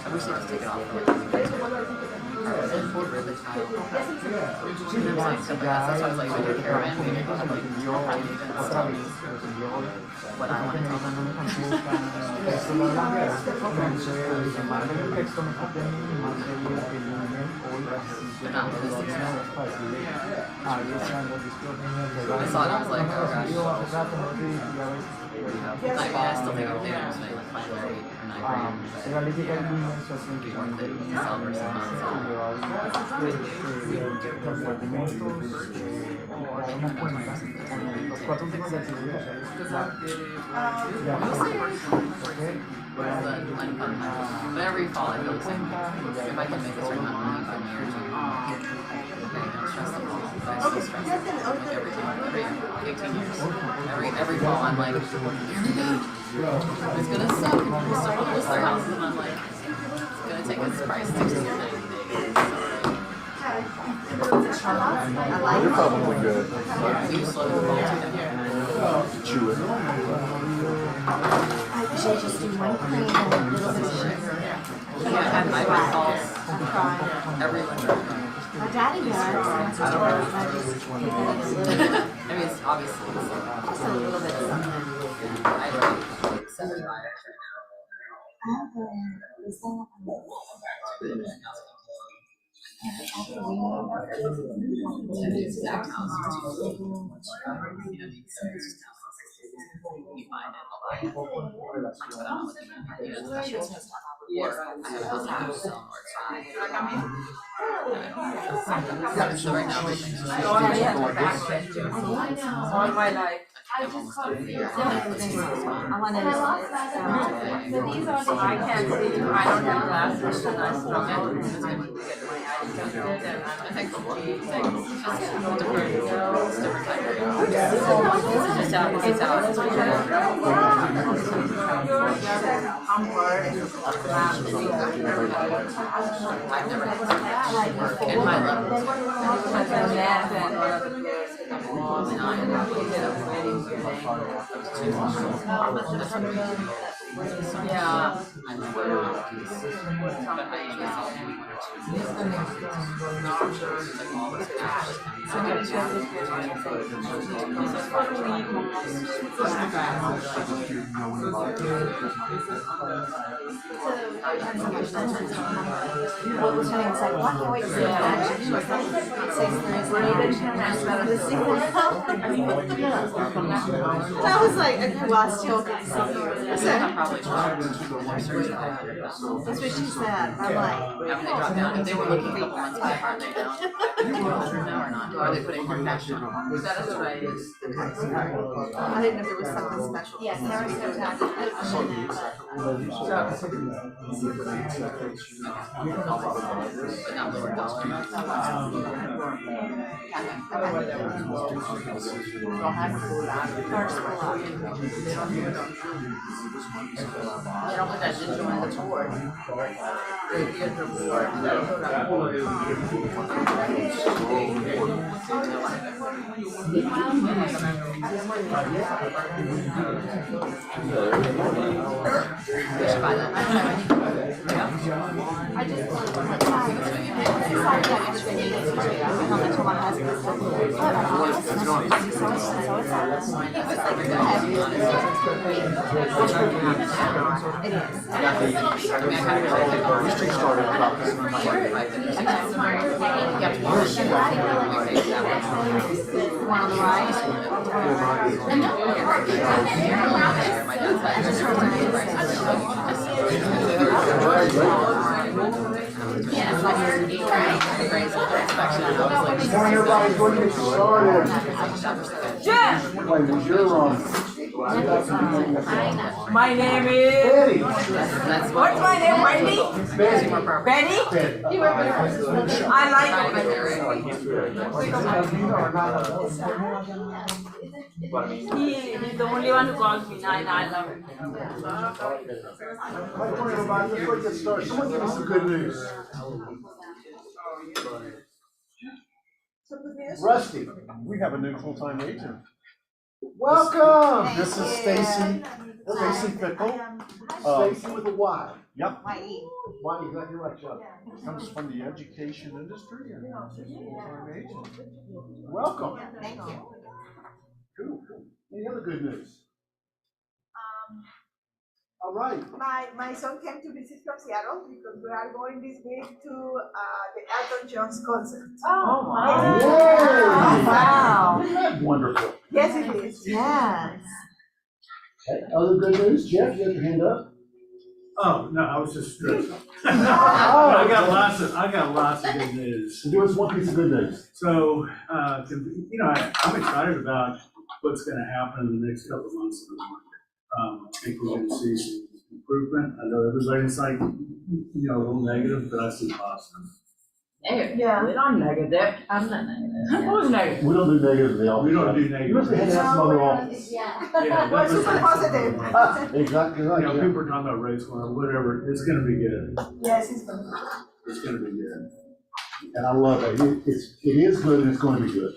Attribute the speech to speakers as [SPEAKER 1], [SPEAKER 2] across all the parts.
[SPEAKER 1] I wish they just take it off for like really tight. And like stuff like that. So that's why I was like, if I do a caravan, maybe I'll have like agents tell me what I want to tell them. They're not listening. I saw it, I was like, oh gosh. Like, I still think I'm there, so like 5 or 8 or 9 grand. But it'd be worth it to sell versus not sell. But every fall I feel the same. If I can make a certain amount of money by marriage, I'm not stressed at all. But I still stress like every time, every 18 years. Every fall I'm like, it's gonna suck if people start to list their houses, and I'm like, it's gonna take us probably 60 or 90 days.
[SPEAKER 2] You're probably good.
[SPEAKER 1] Do you slow the fall too?
[SPEAKER 2] Chew it.
[SPEAKER 3] I wish I just do one cream and a little bit of sugar.
[SPEAKER 1] Yeah, I have my falls every winter.
[SPEAKER 3] My daddy does.
[SPEAKER 1] I don't really.
[SPEAKER 3] I just keep it a little bit.
[SPEAKER 1] I mean, it's obviously
[SPEAKER 3] Just a little bit of something.
[SPEAKER 1] I like 75 right exact house. You find it, I'll buy it. But I don't know what you know, especially or I have a house I have to sell or so right now everything's
[SPEAKER 4] all my life.
[SPEAKER 1] I want to
[SPEAKER 4] But these are the, I can't see, I don't have glasses and I struggle to get my eyes adjusted and
[SPEAKER 1] I
[SPEAKER 4] I'm
[SPEAKER 1] think the one thing just different time period.
[SPEAKER 4] just out, it's out.
[SPEAKER 1] I've never had that in my life.
[SPEAKER 4] But the math and one of the girls in the mall and I did a wedding yeah.
[SPEAKER 1] I remember but I saw maybe 1 or 2. Like all this cash. So I
[SPEAKER 3] What was saying, it's like, why can't wait to see that? She was like, 6 minutes I was like, okay, well, I still can see you.
[SPEAKER 1] I'm probably trying to
[SPEAKER 3] That's what she said. I'm like,
[SPEAKER 1] haven't they dropped down? If they were looking a couple months back, are they now? Now or not? Are they putting more cash on?
[SPEAKER 4] That's right.
[SPEAKER 3] I didn't know there was something special. Yes, there was no tax.
[SPEAKER 1] But not lower dollar.
[SPEAKER 4] You don't put that into the board.
[SPEAKER 1] We should buy that.
[SPEAKER 3] I just wanted to like, how much my husband said, it is.
[SPEAKER 2] Started about this month.
[SPEAKER 3] One on the right.
[SPEAKER 2] Good morning, everybody. Go ahead and get started.
[SPEAKER 4] Jeff!
[SPEAKER 2] Wait, was your
[SPEAKER 4] My name is.
[SPEAKER 2] Betty.
[SPEAKER 4] What's my name? Wendy? Betty? I like He's the only one who calls me. I love him.
[SPEAKER 2] Good morning, everybody. Before we get started, someone give me some good news. Rusty, we have a new full-time agent. Welcome. This is Stacy.
[SPEAKER 5] Stacy Fickle.
[SPEAKER 2] Stacy with a Y.
[SPEAKER 5] Yep.
[SPEAKER 3] Y-E.
[SPEAKER 2] Y, exactly right, Chuck.
[SPEAKER 5] Comes from the education industry and full-time agent.
[SPEAKER 2] Welcome.
[SPEAKER 3] Thank you.
[SPEAKER 2] Cool. Any other good news? All right.
[SPEAKER 6] My son came to visit from Seattle because we are going this week to the Elton John's concert.
[SPEAKER 4] Oh,
[SPEAKER 6] wow.
[SPEAKER 2] Yay!
[SPEAKER 3] Wow.
[SPEAKER 2] Isn't that wonderful?
[SPEAKER 6] Yes, it is.
[SPEAKER 3] Yes.
[SPEAKER 2] Okay, other good news? Jeff, you have your hand up?
[SPEAKER 7] Oh, no, I was just stressed. I got lots of good news.
[SPEAKER 2] So give us one piece of good news.
[SPEAKER 7] So, I'm excited about what's gonna happen in the next couple of months in the market. I think we're gonna see some improvement. I know everybody's like, a little negative, but I see positive.
[SPEAKER 4] Negative.
[SPEAKER 6] Yeah.
[SPEAKER 4] I'm negative. I'm not negative. Who's negative?
[SPEAKER 2] We don't do negative in the office.
[SPEAKER 7] We don't do
[SPEAKER 2] You
[SPEAKER 7] negative.
[SPEAKER 2] must have had some other office.
[SPEAKER 4] Yeah.
[SPEAKER 7] Yeah,
[SPEAKER 6] We're super positive.
[SPEAKER 2] Exactly right.
[SPEAKER 7] You know,
[SPEAKER 2] Yeah.
[SPEAKER 7] people are talking about race war, whatever, it's gonna be good.
[SPEAKER 6] Yes, it's good.
[SPEAKER 7] It's gonna be good.
[SPEAKER 2] And I love it. It is good and it's going to be good,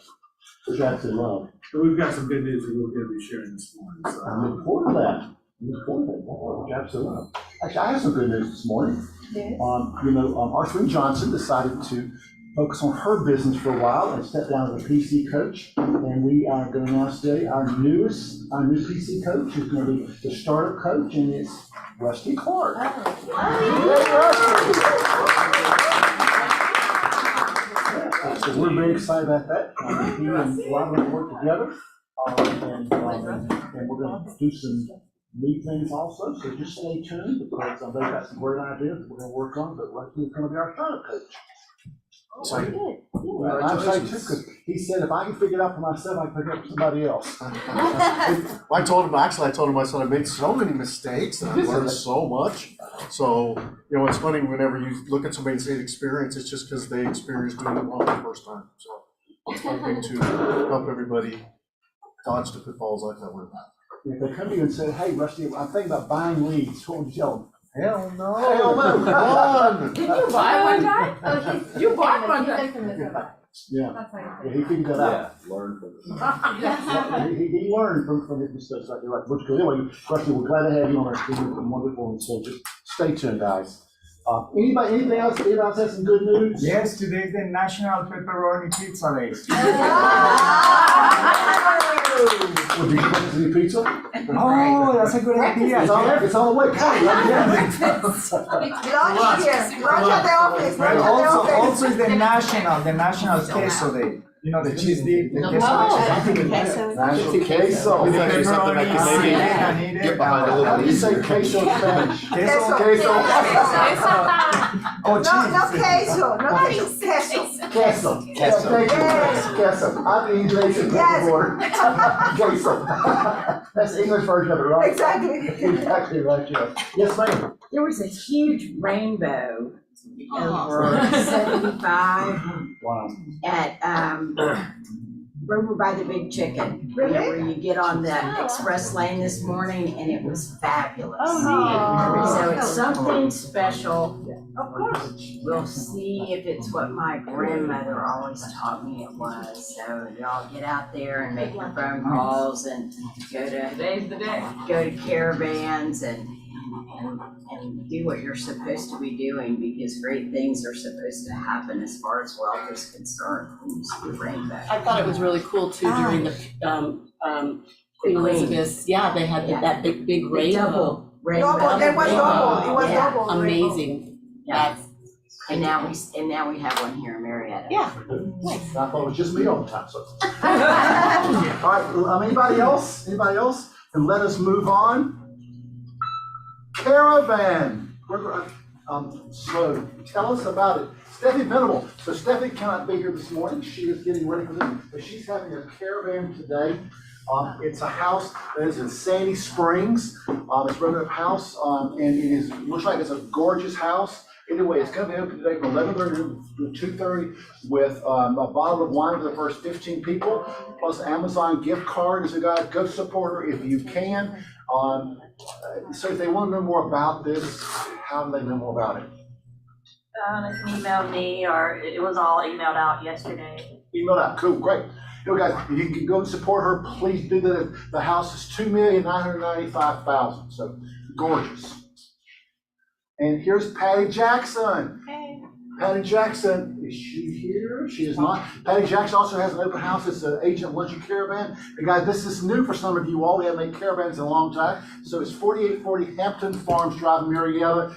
[SPEAKER 2] which I absolutely love.
[SPEAKER 7] So we've got some good news that we're gonna be sharing this morning, so.
[SPEAKER 2] I look forward to that. I look forward to that. Absolutely. Actually, I have some good news this morning.
[SPEAKER 6] Yes.
[SPEAKER 2] Arthur Johnson decided to focus on her business for a while and step down as a PC coach. And we are going to announce today our new PC coach is going to be the startup coach, and it's Rusty Clark. So we're very excited about that. He and Robin work together, and we're going to do some neat things also. So just stay tuned because they've got some great ideas we're going to work on. But Rusty is going to be our startup coach. Well, I'm excited too because he said if I can figure it out for myself, I can figure it out for somebody else.
[SPEAKER 5] I told him, I said I made so many mistakes and I learned so much. So, it's funny whenever you look at somebody and say experience, it's just because they experienced doing it wrong the first time. So it's hoping to help everybody dodge the pitfalls like that one.
[SPEAKER 2] If they come to you and say, hey, Rusty, I'm thinking about buying leads, what would you tell them?
[SPEAKER 5] Hell no.
[SPEAKER 2] Hell no.
[SPEAKER 5] Run.
[SPEAKER 4] Did you buy one guy? You bought one guy?
[SPEAKER 2] Yeah, he figured that out.
[SPEAKER 5] Learn from it.
[SPEAKER 2] He learned from his mistakes right there. Right. Which, anyway, Rusty, we're glad to have you on our team. It's been wonderful. And so just stay tuned, guys. Anything else? Anybody else have some good news?
[SPEAKER 8] Yes, today is the National Pepperoni Pizza Day.
[SPEAKER 2] Well, did you bring us any pizza?
[SPEAKER 8] Oh, that's a good idea.
[SPEAKER 2] It's on the way. Come
[SPEAKER 6] Lunch here, lunch at the office, lunch at
[SPEAKER 8] But
[SPEAKER 6] the office.
[SPEAKER 8] also is the National Queso Day. The cheese dip, the queso.
[SPEAKER 2] National queso.
[SPEAKER 5] We think it's something that can maybe get behind a
[SPEAKER 2] How
[SPEAKER 5] little
[SPEAKER 2] do you say
[SPEAKER 5] easier.
[SPEAKER 2] queso in Spanish?
[SPEAKER 8] Queso.
[SPEAKER 2] Queso.
[SPEAKER 8] Oh,
[SPEAKER 6] No, not
[SPEAKER 8] cheese.
[SPEAKER 6] queso, not queso.
[SPEAKER 2] Queso.
[SPEAKER 5] Queso.
[SPEAKER 2] Thank you. Queso. I'm the English word. Queso. That's the English version of it, right?
[SPEAKER 6] Exactly.
[SPEAKER 2] Exactly right, Joe. Yes, ma'am.
[SPEAKER 9] There was a huge rainbow over 75
[SPEAKER 2] Wow.
[SPEAKER 9] at, over by the Big Chicken.
[SPEAKER 6] Really?
[SPEAKER 9] Where you get on the express lane this morning, and it was fabulous.
[SPEAKER 6] Oh.
[SPEAKER 9] So it's something special.
[SPEAKER 6] Of course.
[SPEAKER 9] We'll see if it's what my grandmother always taught me it was. So y'all get out there and make your phone calls and go to
[SPEAKER 4] Today's the day.
[SPEAKER 9] caravans and do what you're supposed to be doing, because great things are supposed to happen as far as wealth is concerned when you see the rainbow.
[SPEAKER 10] I thought it was really cool too during the Queen Elizabeth's, they had that big
[SPEAKER 9] The
[SPEAKER 10] rainbow.
[SPEAKER 9] double rainbow.
[SPEAKER 6] Double, it was double, it was
[SPEAKER 9] Yeah.
[SPEAKER 6] double.
[SPEAKER 10] Amazing.
[SPEAKER 9] Yeah.
[SPEAKER 10] That's,
[SPEAKER 9] And now we have one here in Marietta.
[SPEAKER 10] yeah.
[SPEAKER 2] I thought it was just me all the time, so. All right, anybody else? Anybody else? And let us move on. Caravan. So tell us about it. Stephanie Venable. So Stephanie cannot be here this morning. She is getting ready for this, but she's having a caravan today. It's a house that is in Sandy Springs. It's a rented house, and it looks like it's a gorgeous house. Anyway, it's going to be open today from 11:30 to 2:30 with a bottle of wine for the first 15 people, plus Amazon gift card. So guys, go support her if you can. So if they want to know more about this, how do they know more about it?
[SPEAKER 11] They can email me, or it was all emailed out yesterday.
[SPEAKER 2] Email out. Cool, great. You know, guys, if you can go and support her, please do that. The house is $2,995,000, so gorgeous. And here's Patty Jackson.
[SPEAKER 3] Hey.
[SPEAKER 2] Patty Jackson, is she here? She is not. Patty Jackson also has an open house. It's an Agent Luxury Caravan. And guys, this is new for some of you all. We haven't made caravans in a long time. So it's 4840 Hampton Farms Drive, Marietta.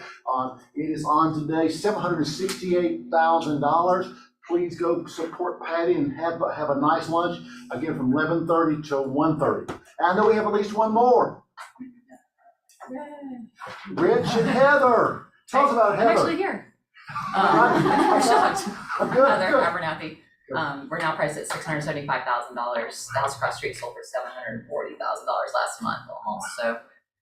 [SPEAKER 2] It is on today, $768,000. Please go support Patty and have a nice lunch. Again, from 11:30 till 1:30. And I know we have at least one more. Rich and Heather. Tell us about Heather.
[SPEAKER 1] I'm actually here.
[SPEAKER 2] I'm
[SPEAKER 1] shocked.
[SPEAKER 2] Good,
[SPEAKER 1] Heather
[SPEAKER 2] good.
[SPEAKER 1] Abernathy. We're now priced at $675,000. The house across the street sold for $740,000 last month almost. So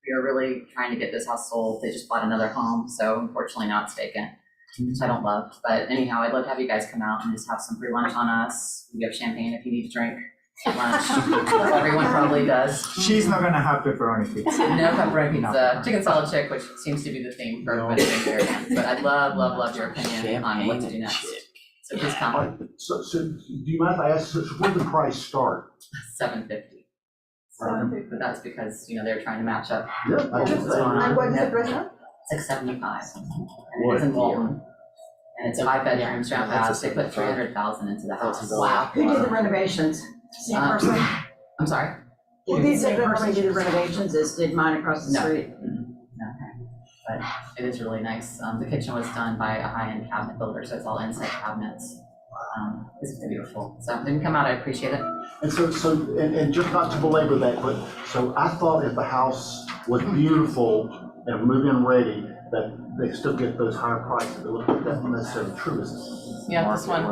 [SPEAKER 1] we are really trying to get this house sold. They just bought another home, so unfortunately now it's vacant, which I don't love. But anyhow, I'd love to have you guys come out and just have some free lunch on us. We have champagne if you need to drink lunch. Everyone probably does.
[SPEAKER 8] She's not gonna have pepperoni pizza.
[SPEAKER 1] No pepperoni pizza, chicken salad chick, which seems to be the theme for everybody in caravans. But I'd love your opinion on what to do next. So please
[SPEAKER 2] All right,
[SPEAKER 1] come.
[SPEAKER 2] so do you mind if I ask, so where did the price start?
[SPEAKER 1] $750. But that's because, they're trying to match up.
[SPEAKER 2] Yeah.
[SPEAKER 1] what's going on.
[SPEAKER 6] And what is the price now?
[SPEAKER 1] $675. And it's in Walton. And it's 5 bedrooms, jump house. They put $300,000 into the house.
[SPEAKER 9] Wow. Who did the renovations? Same person?
[SPEAKER 1] I'm sorry?
[SPEAKER 9] The same person did the renovations as did mine across the
[SPEAKER 1] No.
[SPEAKER 9] street?
[SPEAKER 1] Okay. But it is really nice. The kitchen was done by a high-end cabinet builder, so it's all inside cabinets. It's beautiful. So when you come out, I appreciate it.
[SPEAKER 2] And so, and just not to belabor that, but, so I thought if the house was beautiful and move-in ready, that they still get those higher prices. It looks like that's not necessarily true, is it?
[SPEAKER 1] Yeah, this one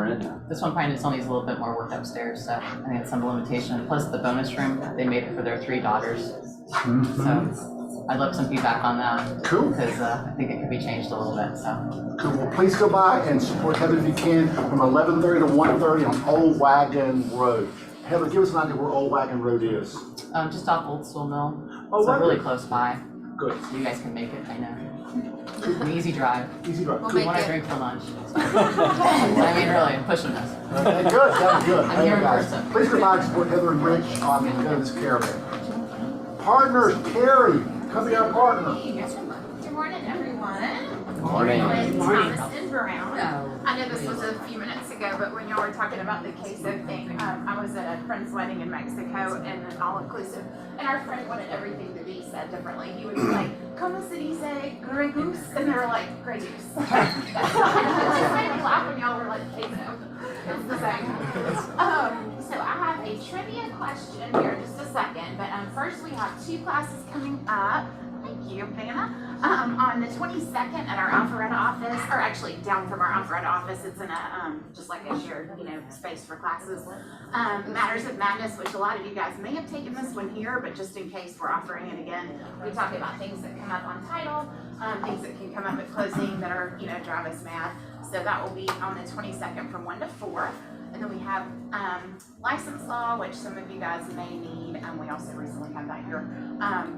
[SPEAKER 1] probably just needs a little bit more work upstairs, so I think it's some limitation. Plus the bonus room, they made it for their 3 daughters. So I'd love some feedback on that.
[SPEAKER 2] Cool.
[SPEAKER 1] Because I think it could be changed a little bit, so.
[SPEAKER 2] Cool. Well, please go by and support Heather if you can from 11:30 to 1:30 on Old Wagon Road. Heather, give us an idea where Old Wagon Road is.
[SPEAKER 1] Just off Old School Mill,
[SPEAKER 2] Oh,
[SPEAKER 1] so
[SPEAKER 2] right.
[SPEAKER 1] really close by.
[SPEAKER 2] Good.
[SPEAKER 1] You guys can make it, I know. An easy drive.
[SPEAKER 2] Easy drive.
[SPEAKER 1] We want to drink for lunch. So. I mean, really, I'm pushing this.
[SPEAKER 2] Okay, good, that's good.
[SPEAKER 1] I'm
[SPEAKER 2] Hey,
[SPEAKER 1] here in
[SPEAKER 2] guys,
[SPEAKER 1] person.
[SPEAKER 2] please go by and support Heather and Rich on this caravan. Partners, Carrie, come be our partner.
[SPEAKER 11] Good morning, everyone.
[SPEAKER 5] Morning.
[SPEAKER 11] With Thomas and Brown. I know this was a few minutes ago, but when y'all were talking about the queso thing, I was at a friend's wedding in Mexico and an all-inclusive, and our friend wanted everything to be said differently. He would be like, "Como se dice Grey Goose?" And they were like, "Grey Goose." It just made me laugh when y'all were like, queso. It's the same. So I have a trivia question here in just a second, but first we have 2 classes coming up. Thank you, Vanna. On the 22nd at our Alpharetta office, or actually down from our Alpharetta office, it's in a, just like a shared, space for classes. Matters of Madness, which a lot of you guys may have taken this one here, but just in case we're offering it again, we talk about things that come up on title, things that can come up at closing that are, drive us mad. So that will be on the 22nd from 1 to 4. And then we have license law, which some of you guys may need. We also recently had that here.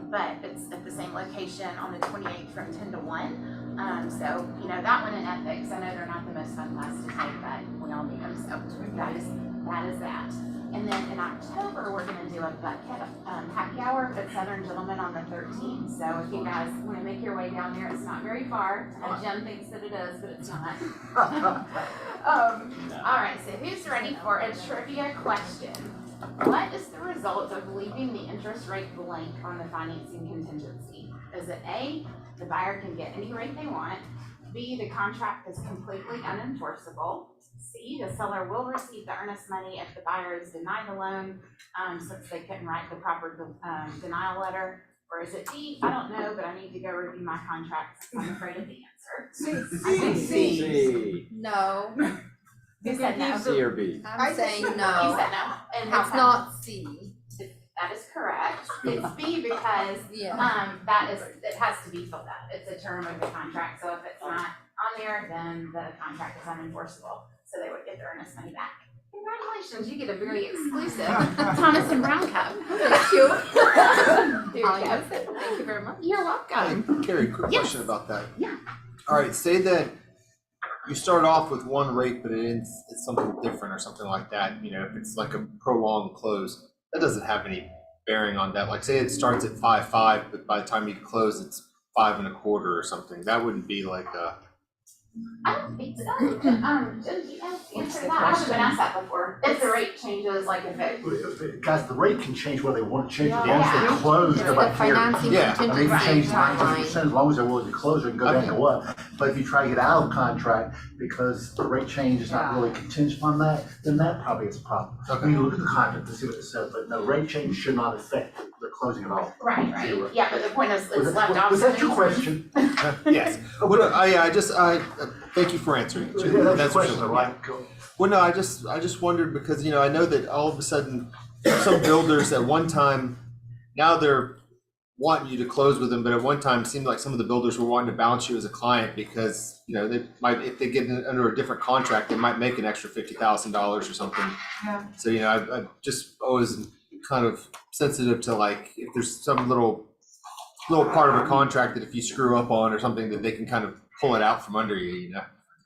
[SPEAKER 11] But it's at the same location on the 28th from 10 to 1. So, that one in ethics, I know they're not the most fun class to take, but we all need them. So that is that. And then in October, we're going to do a bucket happy hour at Southern Gentlemen on the 13th. So if you guys want to make your way down there, it's not very far. Jen thinks that it is, but it's not. All right, so who's ready for a trivia question? What is the result of leaving the interest rate blank on the financing contingency? Is it A, the buyer can get any rate they want, B, the contract is completely unenforceable, C, the seller will receive the earnest money if the buyer is denied the loan, since they couldn't write the proper denial letter, or is it D, I don't know, but I need to go review my contracts, I'm afraid of the answer.
[SPEAKER 3] C. No.
[SPEAKER 11] Who said no?
[SPEAKER 3] C or B? I'm saying
[SPEAKER 11] You
[SPEAKER 3] no.
[SPEAKER 11] said no, and how
[SPEAKER 3] It's
[SPEAKER 11] come?
[SPEAKER 3] not C.
[SPEAKER 11] That is correct. It's B because it has to be filled out. It's a term of the contract. So if it's not on there, then the contract is unenforceable. So they would get their earnest money back. Congratulations, you get a very exclusive Thomas and Brown cup.
[SPEAKER 3] Thank you.
[SPEAKER 11] There you go.
[SPEAKER 3] Thank you very much.
[SPEAKER 11] You're welcome.
[SPEAKER 12] Carrie, quick
[SPEAKER 11] Yes.
[SPEAKER 12] question about that.
[SPEAKER 11] Yeah.
[SPEAKER 12] All right, say that you start off with one rate, but it ends it's something different or something like that. You know, if it's like a prolonged close, that doesn't have any bearing on that. Like say it starts at 5.5, but by the time you close, it's 5.25 or something. That wouldn't be like a.
[SPEAKER 11] I don't think so. Did you answer that? I haven't been asked that before. If the rate changes, like if it.
[SPEAKER 2] Guys, the rate can change whether they want to change it, as
[SPEAKER 11] Yeah.
[SPEAKER 2] long as they close,
[SPEAKER 3] The
[SPEAKER 2] nobody cares.
[SPEAKER 3] financing
[SPEAKER 12] Yeah.
[SPEAKER 2] I mean, you
[SPEAKER 3] contingency
[SPEAKER 2] change
[SPEAKER 3] timeline.
[SPEAKER 2] 90%, as long as they're willing to close, it can go down to what? But if you try to get out of contract because the rate change is not really contingent on that, then that probably is a problem.
[SPEAKER 12] Okay.
[SPEAKER 2] We look at the contract to see what it says, but no, rate change should not affect the closing at all.
[SPEAKER 11] Right,
[SPEAKER 2] Zero.
[SPEAKER 11] right. Yeah, but the point is,
[SPEAKER 2] Was
[SPEAKER 11] it's left
[SPEAKER 2] that
[SPEAKER 11] off.
[SPEAKER 2] was that your question?
[SPEAKER 12] Yes. Well, no, I thank you for answering.
[SPEAKER 2] Yeah, that's your
[SPEAKER 12] That's
[SPEAKER 2] question,
[SPEAKER 12] what-
[SPEAKER 2] right? Cool.
[SPEAKER 12] Well, no, I just wondered because, I know that all of a sudden, some builders at one time, now they're wanting you to close with them, but at one time, it seemed like some of the builders were wanting to bounce you as a client because, they might, if they get under a different contract, they might make an extra $50,000 or something.
[SPEAKER 11] Yeah.
[SPEAKER 12] So, I just always kind of sensitive to like, if there's some little part of a contract that if you screw up on or something, that they can kind of pull it out from under you,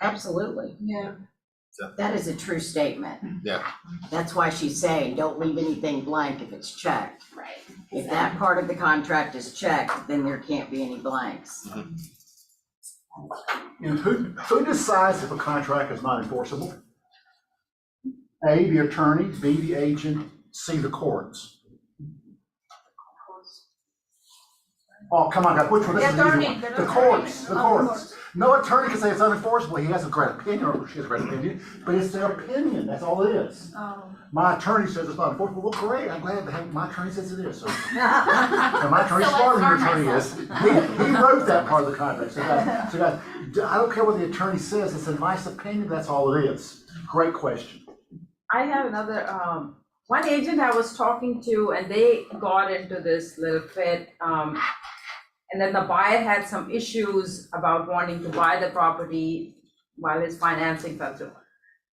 [SPEAKER 9] Absolutely.
[SPEAKER 11] Yeah.
[SPEAKER 9] That is a true statement.
[SPEAKER 12] Yeah.
[SPEAKER 9] That's why she's saying, don't leave anything blank if it's checked.
[SPEAKER 11] Right.
[SPEAKER 9] If that part of the contract is checked, then there can't be any blanks.
[SPEAKER 2] Who decides if a contract is not enforceable? A, the attorney, B, the agent, C, the courts. Oh, come on, guys, which one? This is an easy one. The courts, the courts. No attorney can say it's unenforceable. He has a great opinion, or she has a great opinion, but it's their opinion, that's all it is. My attorney says it's not enforceable. Well, great, I'm glad that my attorney says it is. So, and my attorney's
[SPEAKER 11] So
[SPEAKER 2] smarter than your
[SPEAKER 11] let's
[SPEAKER 2] attorney
[SPEAKER 11] arm
[SPEAKER 2] is. He wrote that part of the contract. So guys, I don't care what the attorney says, it's a nice opinion, that's all it is. Great question.
[SPEAKER 4] I have another, one agent I was talking to and they got into this little fit, and then the buyer had some issues about wanting to buy the property while his financing fell through.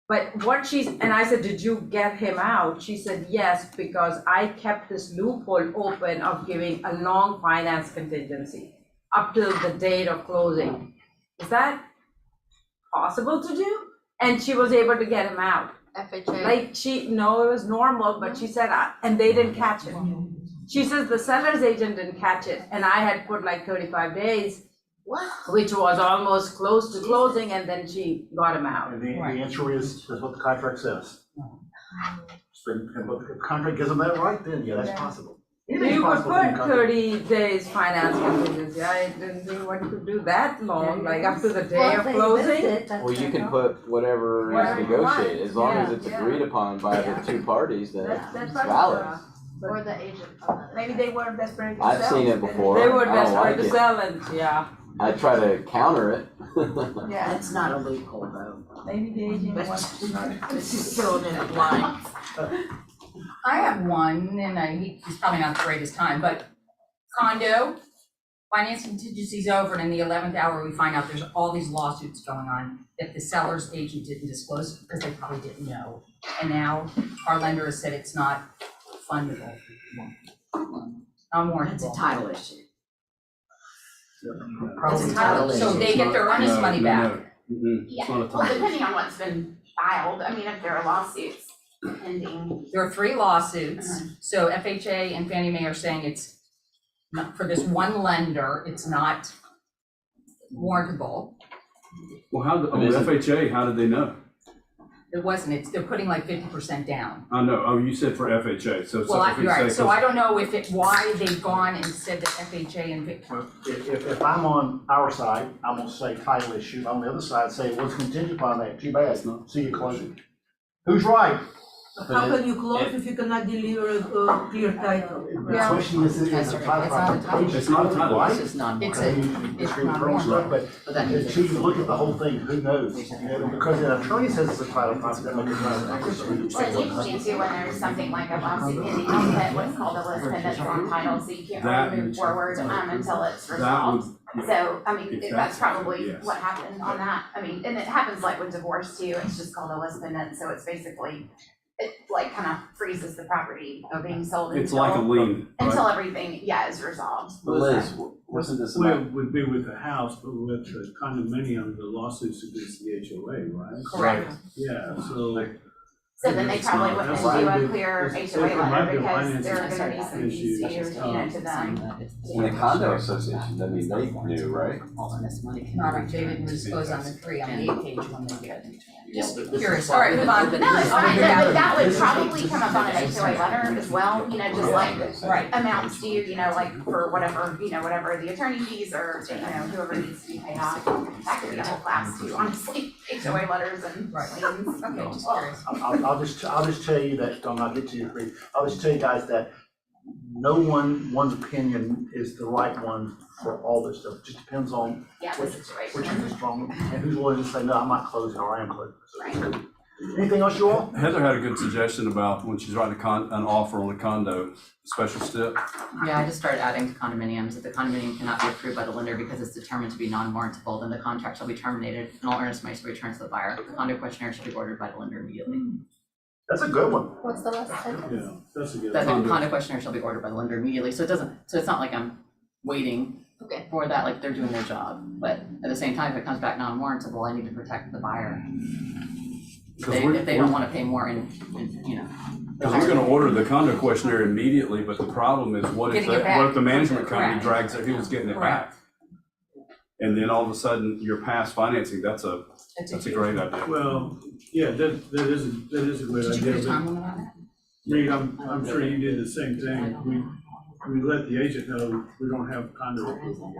[SPEAKER 4] But and I said, did you get him out? She said, yes, because I kept this loophole open of giving a long finance contingency up till the date of closing. Is that possible to do? And she was able to get him out.
[SPEAKER 3] FHA.
[SPEAKER 4] Like it was normal, but she said, and they didn't catch it. She says the seller's agent didn't catch it, and I had put like 35 days, which was almost close to closing, and then she got him out.
[SPEAKER 2] And the answer is, that's what the contract says. And what the contract gives them that right, then, yeah, that's possible.
[SPEAKER 4] You could put 30 days finance contingency. I didn't think one could do that long, like up to the day of closing.
[SPEAKER 13] Well, you can put whatever is negotiated, as long as it's agreed upon by the two parties, then it's valid.
[SPEAKER 6] Or the agent, maybe they were desperate to sell.
[SPEAKER 13] I've seen it before.
[SPEAKER 4] They were
[SPEAKER 13] I don't
[SPEAKER 4] desperate
[SPEAKER 13] like
[SPEAKER 4] to
[SPEAKER 13] it.
[SPEAKER 4] sell and, yeah.
[SPEAKER 13] I try to counter it.
[SPEAKER 6] Yeah,
[SPEAKER 9] That's not a loophole though.
[SPEAKER 6] maybe the agent wants to.
[SPEAKER 9] This is filling in the blanks.
[SPEAKER 14] I have one, and he's probably not the greatest time, but condo, finance contingency's over, and in the 11th hour, we find out there's all these lawsuits going on that the seller's agent didn't disclose because they probably didn't know. And now our lender has said it's not fundable.
[SPEAKER 9] That's a title issue.
[SPEAKER 14] It's a title, so they get their earnest money back.
[SPEAKER 11] Yeah, well, depending on what's been filed, I mean, if there are lawsuits pending.
[SPEAKER 14] There are 3 lawsuits, so FHA and Fannie Mae are saying it's not, for this one lender, it's not warrantable.
[SPEAKER 7] Well, FHA, how did they know?
[SPEAKER 14] It wasn't, they're putting like 50% down.
[SPEAKER 7] I know, oh, you said for FHA, so.
[SPEAKER 14] Well, you're right, so I don't know why they've gone and said that FHA and
[SPEAKER 2] If I'm on our side, I'm gonna say title issue. If I'm on the other side, say, what's contingent upon that? Too bad. See you closing. Who's right?
[SPEAKER 15] How can you close if you cannot deliver a clear title?
[SPEAKER 2] The question is a title application.
[SPEAKER 7] It's not a title.
[SPEAKER 2] Right?
[SPEAKER 10] It's not.
[SPEAKER 14] It's
[SPEAKER 2] But until you look at the whole thing, who knows? Because an attorney says it's a title process, that makes it not.
[SPEAKER 11] Well, usually too, when there's something like a lawsuit pending, you'll put what's called a list pendants on title, so you can't really move forward until it's resolved. So, I mean, that's probably what happened on that. I mean, and it happens like with divorce too, it's just called a list pendant, so it's basically it like kind of freezes the property of being sold
[SPEAKER 16] It's like a lien,
[SPEAKER 11] until
[SPEAKER 16] right?
[SPEAKER 11] everything, yeah, is resolved.
[SPEAKER 13] Liz, wasn't this
[SPEAKER 7] Well,
[SPEAKER 13] about?
[SPEAKER 7] it would be with the house, but with the condominium, the lawsuits against the HOA, right?
[SPEAKER 11] Correct.
[SPEAKER 7] Yeah, so.
[SPEAKER 11] So then they probably wouldn't do a clear
[SPEAKER 7] It's-
[SPEAKER 11] HOA
[SPEAKER 7] it might
[SPEAKER 11] letter
[SPEAKER 7] be a
[SPEAKER 11] because there are
[SPEAKER 7] financing
[SPEAKER 11] gonna be some fees
[SPEAKER 7] issue.
[SPEAKER 11] to them.
[SPEAKER 13] And the condo association, I mean, they knew, right?
[SPEAKER 14] Not, they didn't disclose on the 3, on the 8 page when they did. Just
[SPEAKER 11] This
[SPEAKER 14] curious, all right, move on.
[SPEAKER 11] No, it's fine, but that would probably come up on an HOA letter as well, you know, just like
[SPEAKER 14] Right.
[SPEAKER 11] amounts due, you know, like for whatever, you know, whatever the attorney fees or, you know, whoever needs to be paid off. That could be a whole class too, honestly, HOA letters and liens.
[SPEAKER 14] Okay, just curious.
[SPEAKER 2] I'll just tell you that, I'm not getting to your brief, I'll just tell you guys that no one's opinion is the right one for all this stuff. It just depends on
[SPEAKER 11] Yeah, the situation.
[SPEAKER 2] which is strong and who's willing to say, no, I'm not closing or I am closing. So, anything else, you all?
[SPEAKER 16] Heather had a good suggestion about when she's writing an offer on a condo, special step.
[SPEAKER 1] Yeah, I just started adding to condominiums. If the condominium cannot be approved by the lender because it's determined to be non-warrantable, then the contract shall be terminated and all earnest money shall be returned to the buyer. The condo questionnaire shall be ordered by the lender immediately.
[SPEAKER 2] That's a good one.
[SPEAKER 3] What's the last sentence?
[SPEAKER 7] Yeah, that's a good.
[SPEAKER 1] That the condo questionnaire shall be ordered by the lender immediately, so it's not like I'm waiting for that, like they're doing their job. But at the same time, if it comes back non-warrantable, I need to protect the buyer. If they don't wanna pay more in, you know.
[SPEAKER 16] Because we're gonna order the condo questionnaire immediately, but the problem is what if
[SPEAKER 1] Getting it back.
[SPEAKER 16] what if the management company
[SPEAKER 1] Correct.
[SPEAKER 16] drags their heels getting it back? And then all of a sudden, you're past financing, that's a great idea.
[SPEAKER 7] Well, yeah, that is a great
[SPEAKER 14] Did you
[SPEAKER 7] idea,
[SPEAKER 14] put a
[SPEAKER 7] but
[SPEAKER 14] time limit on it?
[SPEAKER 7] Reed, I'm sure you did the same thing. We let the agent know we don't have condo approval.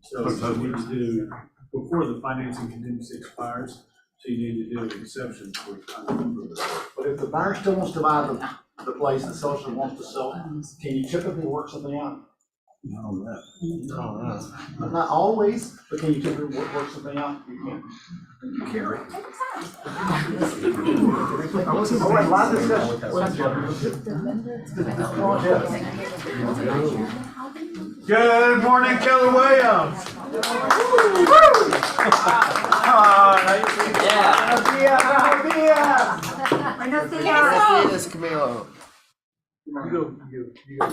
[SPEAKER 7] So you need to do, before the financing contingency expires, so you need to do an exception for condo approval.
[SPEAKER 2] But if the buyer still wants to buy the place, the seller wants to sell, can you typically work something out?
[SPEAKER 16] No, that.
[SPEAKER 2] Not always, but can you typically work something out? You can. You carry. All right, lot of discussion.
[SPEAKER 17] Good morning, Keller Williams.
[SPEAKER 3] Buenos días.
[SPEAKER 8] Camilo.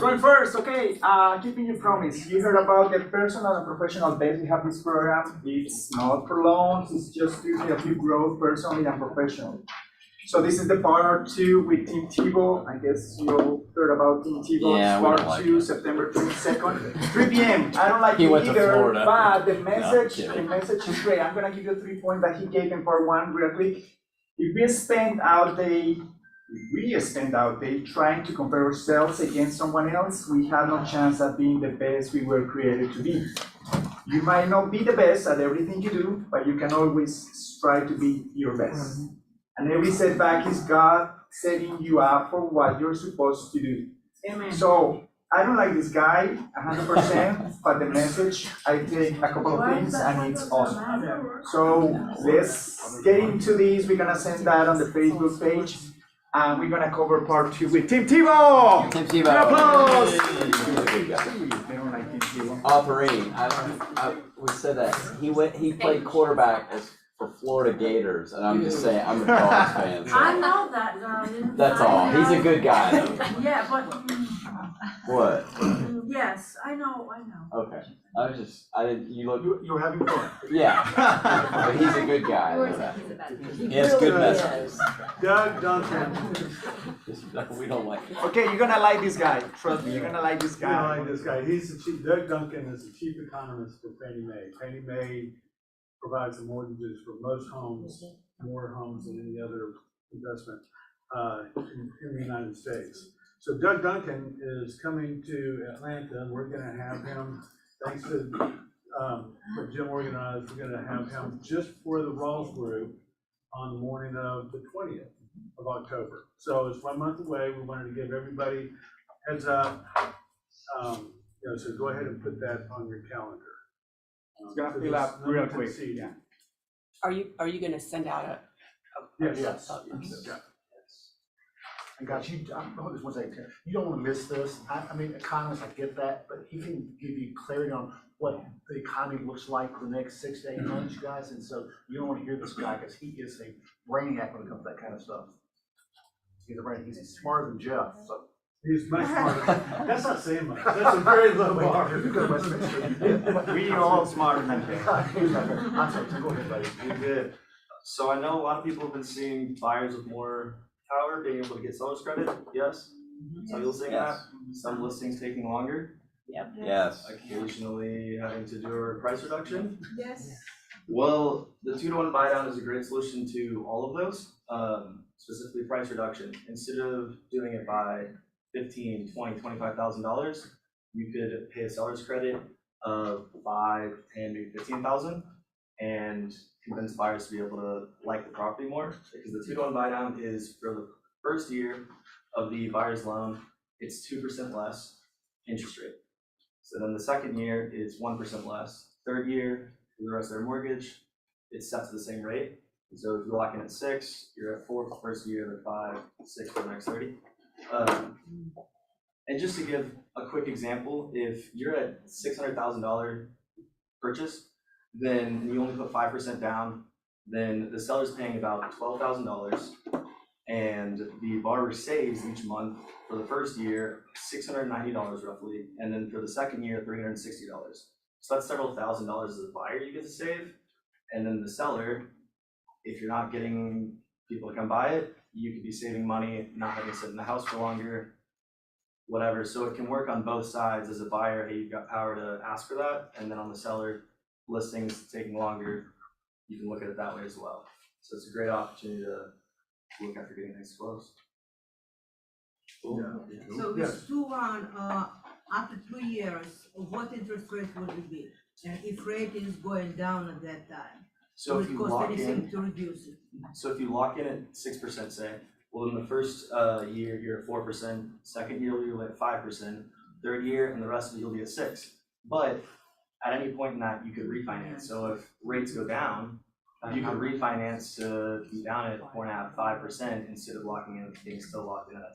[SPEAKER 8] Going first, okay, keeping you promise. You heard about the personal and professional base. We have this program. It's not for long, it's just to help you grow personally and professionally. So this is the part 2 with Team Tebow. I guess you all heard about Team Tebow.
[SPEAKER 13] Yeah,
[SPEAKER 8] It's
[SPEAKER 13] we don't
[SPEAKER 8] part
[SPEAKER 13] like
[SPEAKER 8] 2,
[SPEAKER 13] it.
[SPEAKER 8] September 22nd, 3 p.m. I don't like
[SPEAKER 13] He
[SPEAKER 8] it
[SPEAKER 13] went to
[SPEAKER 8] either,
[SPEAKER 13] Florida.
[SPEAKER 8] but the
[SPEAKER 13] No,
[SPEAKER 8] message,
[SPEAKER 13] kidding.
[SPEAKER 8] is great. I'm gonna give you 3 points that he gave in part 1 real quick. If we spend our day trying to compare ourselves against someone else, we have no chance at being the best we were created to be. You might not be the best at everything you do, but you can always strive to be your best. And every setback is God setting you up for what you're supposed to do.
[SPEAKER 15] Amen.
[SPEAKER 8] So I don't like this guy 100%, but the message, I take a couple of things and it's awesome. So let's get into this. We're gonna send that on the Facebook page. And we're gonna cover part 2 with Team Tebow!
[SPEAKER 13] Tim Tebow.
[SPEAKER 8] An applause!
[SPEAKER 13] He's a good guy.
[SPEAKER 8] They don't like Team Tebow.
[SPEAKER 13] Operating, we said that, he played quarterback for Florida Gators, and I'm just saying, I'm a Dogs fan,
[SPEAKER 15] I
[SPEAKER 13] so.
[SPEAKER 15] know that, darling.
[SPEAKER 13] That's all, he's a good guy though.
[SPEAKER 15] Yeah, but,
[SPEAKER 13] What?
[SPEAKER 15] yes, I know.
[SPEAKER 13] Okay, I didn't, you look,
[SPEAKER 2] You were having fun.
[SPEAKER 13] yeah, but he's a good guy, I know that. He has good messages.
[SPEAKER 17] Doug Duncan.
[SPEAKER 13] We don't like it.
[SPEAKER 8] Okay, you're gonna like this guy. Trust me, you're gonna like this
[SPEAKER 7] I don't
[SPEAKER 8] guy.
[SPEAKER 7] like this guy. Doug Duncan is the chief economist for Fannie Mae. Fannie Mae provides the mortgages for most homes, more homes than any other investment in the United States. So Doug Duncan is coming to Atlanta, and we're gonna have him, thanks to what Jim organized, we're gonna have him just for the Rawls Group on the morning of the 20th of October. So it's 1 month away. We wanted to give everybody heads up. So go ahead and put that on your calendar.
[SPEAKER 8] It's gonna fill up real quick. Yeah.
[SPEAKER 10] Are you gonna send out a?
[SPEAKER 2] Yes. And guys, hold this one second, Terry. You don't want to miss this. I mean, economists, I get that, but he can give you clarity on what the economy looks like for the next 6 to 8 months, you guys. And so you don't want to hear this guy because he is a brainiac when it comes to that kind of stuff. He's a brain, he's smarter than Jeff, so.
[SPEAKER 7] He's much smarter. That's not saying much. That's a very low bar.
[SPEAKER 8] We are all smarter than him.
[SPEAKER 2] I'm sorry, go ahead, buddy.
[SPEAKER 18] You're good. So I know a lot of people have been seeing buyers with more power being able to get seller's credit, yes? Some people saying that, some listings taking longer.
[SPEAKER 13] Yep. Yes.
[SPEAKER 18] Occasionally having to do a price reduction.
[SPEAKER 6] Yes.
[SPEAKER 18] Well, the 2-to-1 buy down is a great solution to all of those, specifically price reduction. Instead of doing it by $15,000, $20,000, $25,000, you could pay a seller's credit of $5,000, $10,000, maybe $15,000, and convince buyers to be able to like the property more. Because the 2-to-1 buy down is for the first year of the buyer's loan, it's 2% less interest rate. So then the second year is 1% less. Third year, for the rest of their mortgage, it's set to the same rate. So if you lock in at 6, you're at 4 for the first year, then 5, 6 for the next 30. And just to give a quick example, if you're at $600,000 purchase, then you only put 5% down, then the seller's paying about $12,000, and the borrower saves each month for the first year $690 roughly, and then for the second year $360. So that's several $1,000s as a buyer you get to save, and then the seller, if you're not getting people to come buy it, you could be saving money, not having to sit in the house for longer, whatever. So it can work on both sides. As a buyer, hey, you've got power to ask for that, and then on the seller, listings taking longer, you can look at it that way as well. So it's a great opportunity to look after getting things closed.
[SPEAKER 15] So with 2-1, after 2 years, what interest rate would it be? And if rate is going down at that time,
[SPEAKER 18] So
[SPEAKER 15] would
[SPEAKER 18] if
[SPEAKER 15] it
[SPEAKER 18] you
[SPEAKER 15] cost
[SPEAKER 18] lock
[SPEAKER 15] anything
[SPEAKER 18] in,
[SPEAKER 15] to reduce it?
[SPEAKER 18] so if you lock in at 6%, say, well, in the first year you're at 4%, second year you'll be at 5%, third year and the rest of it you'll be at 6. But at any point in that, you could refinance. So if rates go down, you could refinance to be down at 4.5%, 5% instead of locking in, being still locked in at 6%.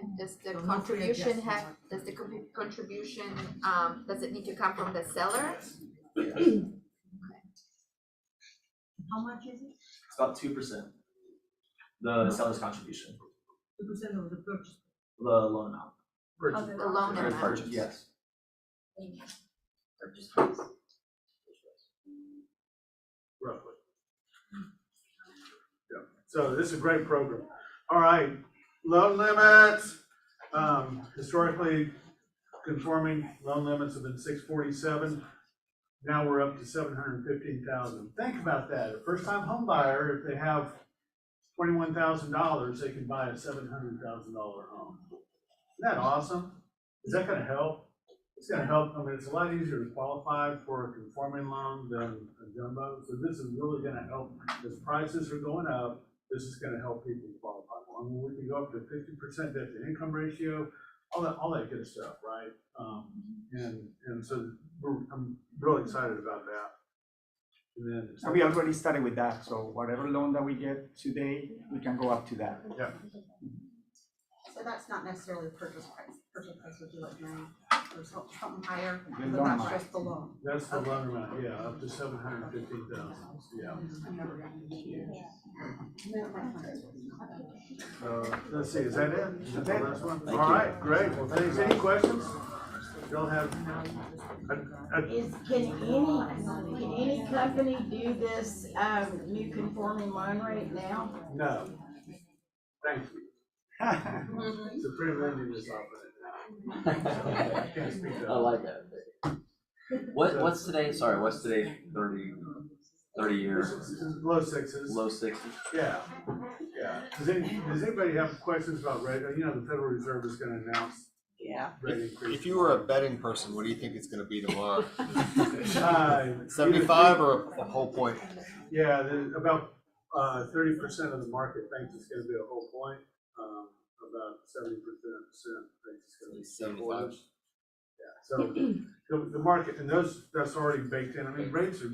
[SPEAKER 11] And does the
[SPEAKER 15] So no free
[SPEAKER 11] contribution
[SPEAKER 15] adjustment.
[SPEAKER 11] does the contribution, does it need to come from the seller?
[SPEAKER 15] How much is it?
[SPEAKER 18] It's about 2%, the seller's contribution,
[SPEAKER 15] 2% of the purchase.
[SPEAKER 18] the loan amount.
[SPEAKER 11] Oh, the loan
[SPEAKER 18] Or
[SPEAKER 11] amount.
[SPEAKER 18] purchase, yes.
[SPEAKER 11] Purchase price.
[SPEAKER 7] Roughly. Yeah, so this is a great program. All right, loan limits. Historically conforming loan limits have been 647. Now we're up to 715,000. Think about that. A first-time home buyer, if they have $21,000, they can buy a $700,000 home. Isn't that awesome? Is that gonna help? It's gonna help. I mean, it's a lot easier to qualify for a conforming loan than a jumbo. So this is really gonna help. As prices are going up, this is gonna help people qualify more. I mean, we can go up to 50% debt to income ratio, all that good stuff, right? And so I'm really excited about that. And then.
[SPEAKER 8] And we already started with that, so whatever loan that we get today, we can go up to that.
[SPEAKER 7] Yeah.
[SPEAKER 3] So that's not necessarily purchase price would be like 9 or something higher,
[SPEAKER 8] The
[SPEAKER 3] but
[SPEAKER 8] loan
[SPEAKER 3] that's
[SPEAKER 8] amount.
[SPEAKER 3] just the loan.
[SPEAKER 7] That's the loan amount, yeah, up to 715,000, yeah. Let's see, is that it? Is that the last one? All right, great, well, thanks. Any questions? You'll have.
[SPEAKER 9] Can any company do this, new conforming loan rate now?
[SPEAKER 7] No. Thank you. Supreme lending is offering it now. I can't speak to
[SPEAKER 13] I like that. What's today? Sorry, what's today? 30 years?
[SPEAKER 7] Low sixes.
[SPEAKER 13] Low 60s?
[SPEAKER 7] Yeah, yeah. Does anybody have questions about rate? You know, the Federal Reserve is gonna announce.
[SPEAKER 9] Yeah.
[SPEAKER 7] Rate increase.
[SPEAKER 12] If you were a betting person, what do you think it's gonna be tomorrow? 75
[SPEAKER 7] 75
[SPEAKER 12] or a whole point?
[SPEAKER 7] Yeah, about 30% of the market thinks it's gonna be a whole point. About 70% thinks it's gonna be
[SPEAKER 12] 75.
[SPEAKER 7] Yeah, so the market, and that's already baked in. I mean, rates are,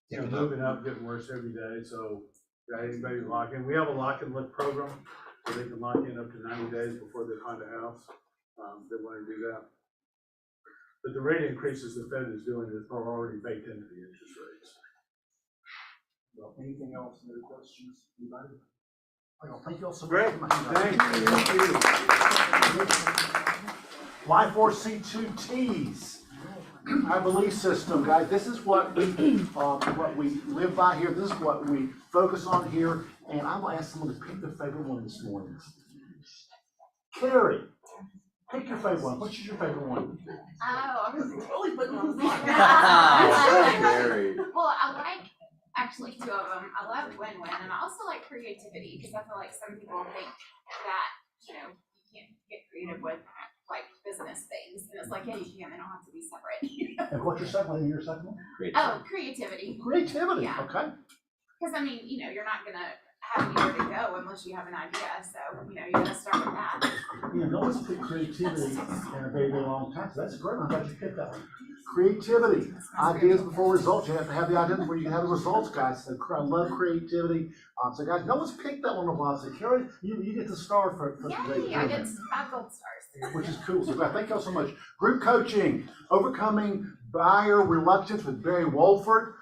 [SPEAKER 7] you know, moving up, getting worse every day, so got anybody lock in. We have a lock and look program, so they can lock in up to 90 days before they find a house. They want to do that. But the rate increases the Fed is doing is already baked into the interest rates.
[SPEAKER 2] Well, anything else, any questions, anybody? Thank you all so much.
[SPEAKER 17] Great, thank you.
[SPEAKER 2] Y4C2Ts, our belief system, guys. This is what we live by here. This is what we focus on here. And I'm gonna ask someone to pick their favorite one this morning. Carrie, pick your favorite one. Which is your favorite one?
[SPEAKER 11] Oh, I was really putting on the
[SPEAKER 13] Very.
[SPEAKER 11] Well, I like actually two of them. I love win-win, and I also like creativity because I feel like some people think that you can't get creative with like business things, and it's like yeah, you can. They don't have to be separate.
[SPEAKER 2] And what's your second one? Your second one?
[SPEAKER 11] Oh, creativity.
[SPEAKER 2] Creativity.
[SPEAKER 11] Yeah.
[SPEAKER 2] Okay.
[SPEAKER 11] Because I mean, you're not gonna have anywhere to go unless you have an idea. So you gotta start with that.
[SPEAKER 2] No one's picked creativity in a very, very long time. So that's great. I'm glad you picked that one. Creativity, ideas before results. You have to have the ideas before you can have the results, guys. So I love creativity. So guys, no one's picked that one in a while. So Carrie, you get the star for today.
[SPEAKER 11] Yay! I get 5 gold stars.
[SPEAKER 2] Which is cool. So guys, thank y'all so much. Group coaching, overcoming buyer reluctance with Barry Wolford.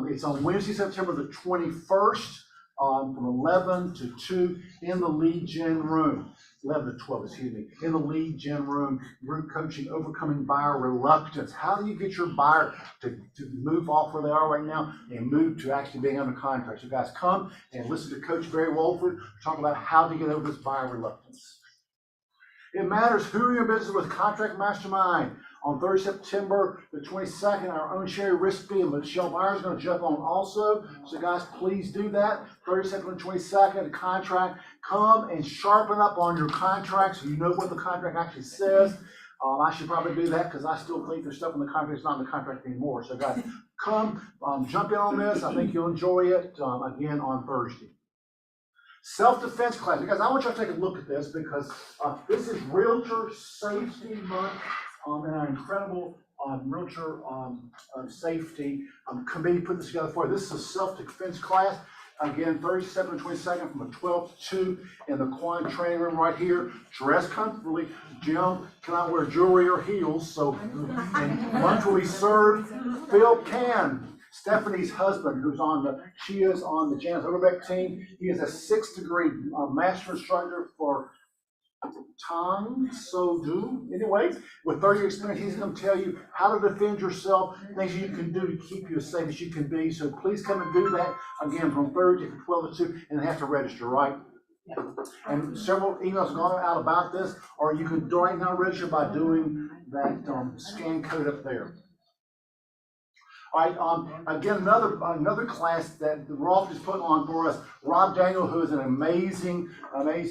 [SPEAKER 2] It's on Wednesday, September the 21st. From 11 to 2 in the lead gen room, 11 to 12, excuse me, in the lead gen room, group coaching, overcoming buyer reluctance. How do you get your buyer to move off where they are right now and move to actually being under contract? So guys, come and listen to Coach Barry Wolford talk about how to get over this buyer reluctance. It matters who you're in business with, Contract Mastermind. On Thursday, September the 22nd, our own Sherry Rispy and Michelle Byers is going to jump on also. So guys, please do that. Thursday, September 22nd, the contract. Come and sharpen up on your contract so you know what the contract actually says. I should probably do that because I still think there's stuff in the contract that's not in the contract anymore. So guys, come jump in on this. I think you'll enjoy it again on Thursday. Self-defense class. Guys, I want you to take a look at this because this is Realtor Safety Month. And our incredible Realtor Safety Committee put this together for you. This is a self-defense class. Again, Thursday, September 22nd from 12 to 2 in the Quan training room right here. Dress comfortably. Jim cannot wear jewelry or heels, so and lunch will be served. Phil Can, Stephanie's husband, she is on the Janice Overbeck team. He is a 6th degree master instructor for Tang So Do. Anyway, with 30 years experience, he's going to tell you how to defend yourself, things you can do to keep you as safe as you can be. So please come and do that again from Thursday from 12 to 2, and have to register, right? And several emails have gone out about this, or you can right now register by doing that scan code up there. All right, again, another class that Rolf is putting on for us. Rob Daniel, who is an amazing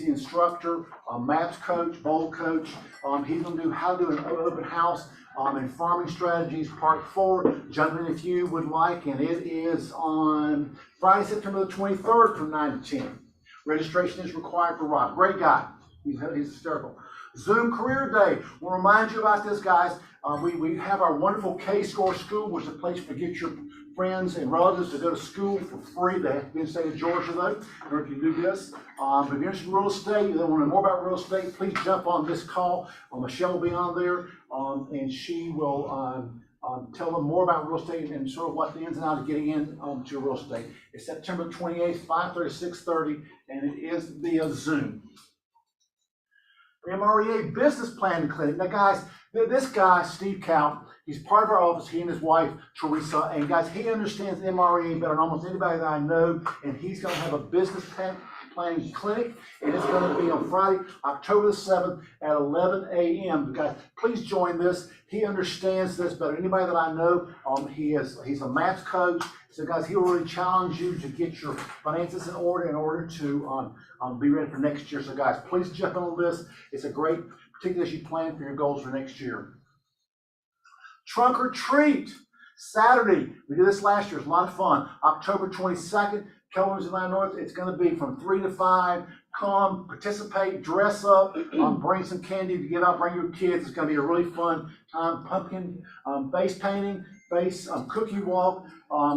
[SPEAKER 2] instructor, maps coach, bowl coach. He's going to do how to do an open house and farming strategies, part 4. Jump in if you would like, and it is on Friday, September the 23rd from 9 to 10. Registration is required for Rob. Great guy. He's hysterical. Zoom Career Day. We'll remind you about this, guys. We have our wonderful K-Score School, which is a place to get your friends and relatives to go to school for free. They have to be in the state of Georgia, though, in order to do this. If you're interested in real estate, you want to know more about real estate, please jump on this call. Michelle will be on there, and she will tell them more about real estate and sort of what the ins and outs of getting into real estate. It's September 28th, 5:30 to 6:30, and it is via Zoom. MREA Business Planning Clinic. Now, guys, this guy, Steve Count, he's part of our office, he and his wife, Teresa, and guys, he understands MREA better than almost anybody that I know, and he's going to have a business planning clinic, and it's going to be on Friday, October the 7th at 11 a.m. Guys, please join this. He understands this better than anybody that I know. He's a math coach, so guys, he will really challenge you to get your finances in order to be ready for next year. So guys, please jump in on this. It's a great, particularly as you plan for your goals for next year. Trunk or Treat, Saturday. We did this last year. It's a lot of fun. October 22nd, Keller Williams Atlanta North. It's going to be from 3 to 5. Come, participate, dress up, bring some candy to give out, bring your kids. It's going to be a really fun time. Pumpkin face painting, cookie walk.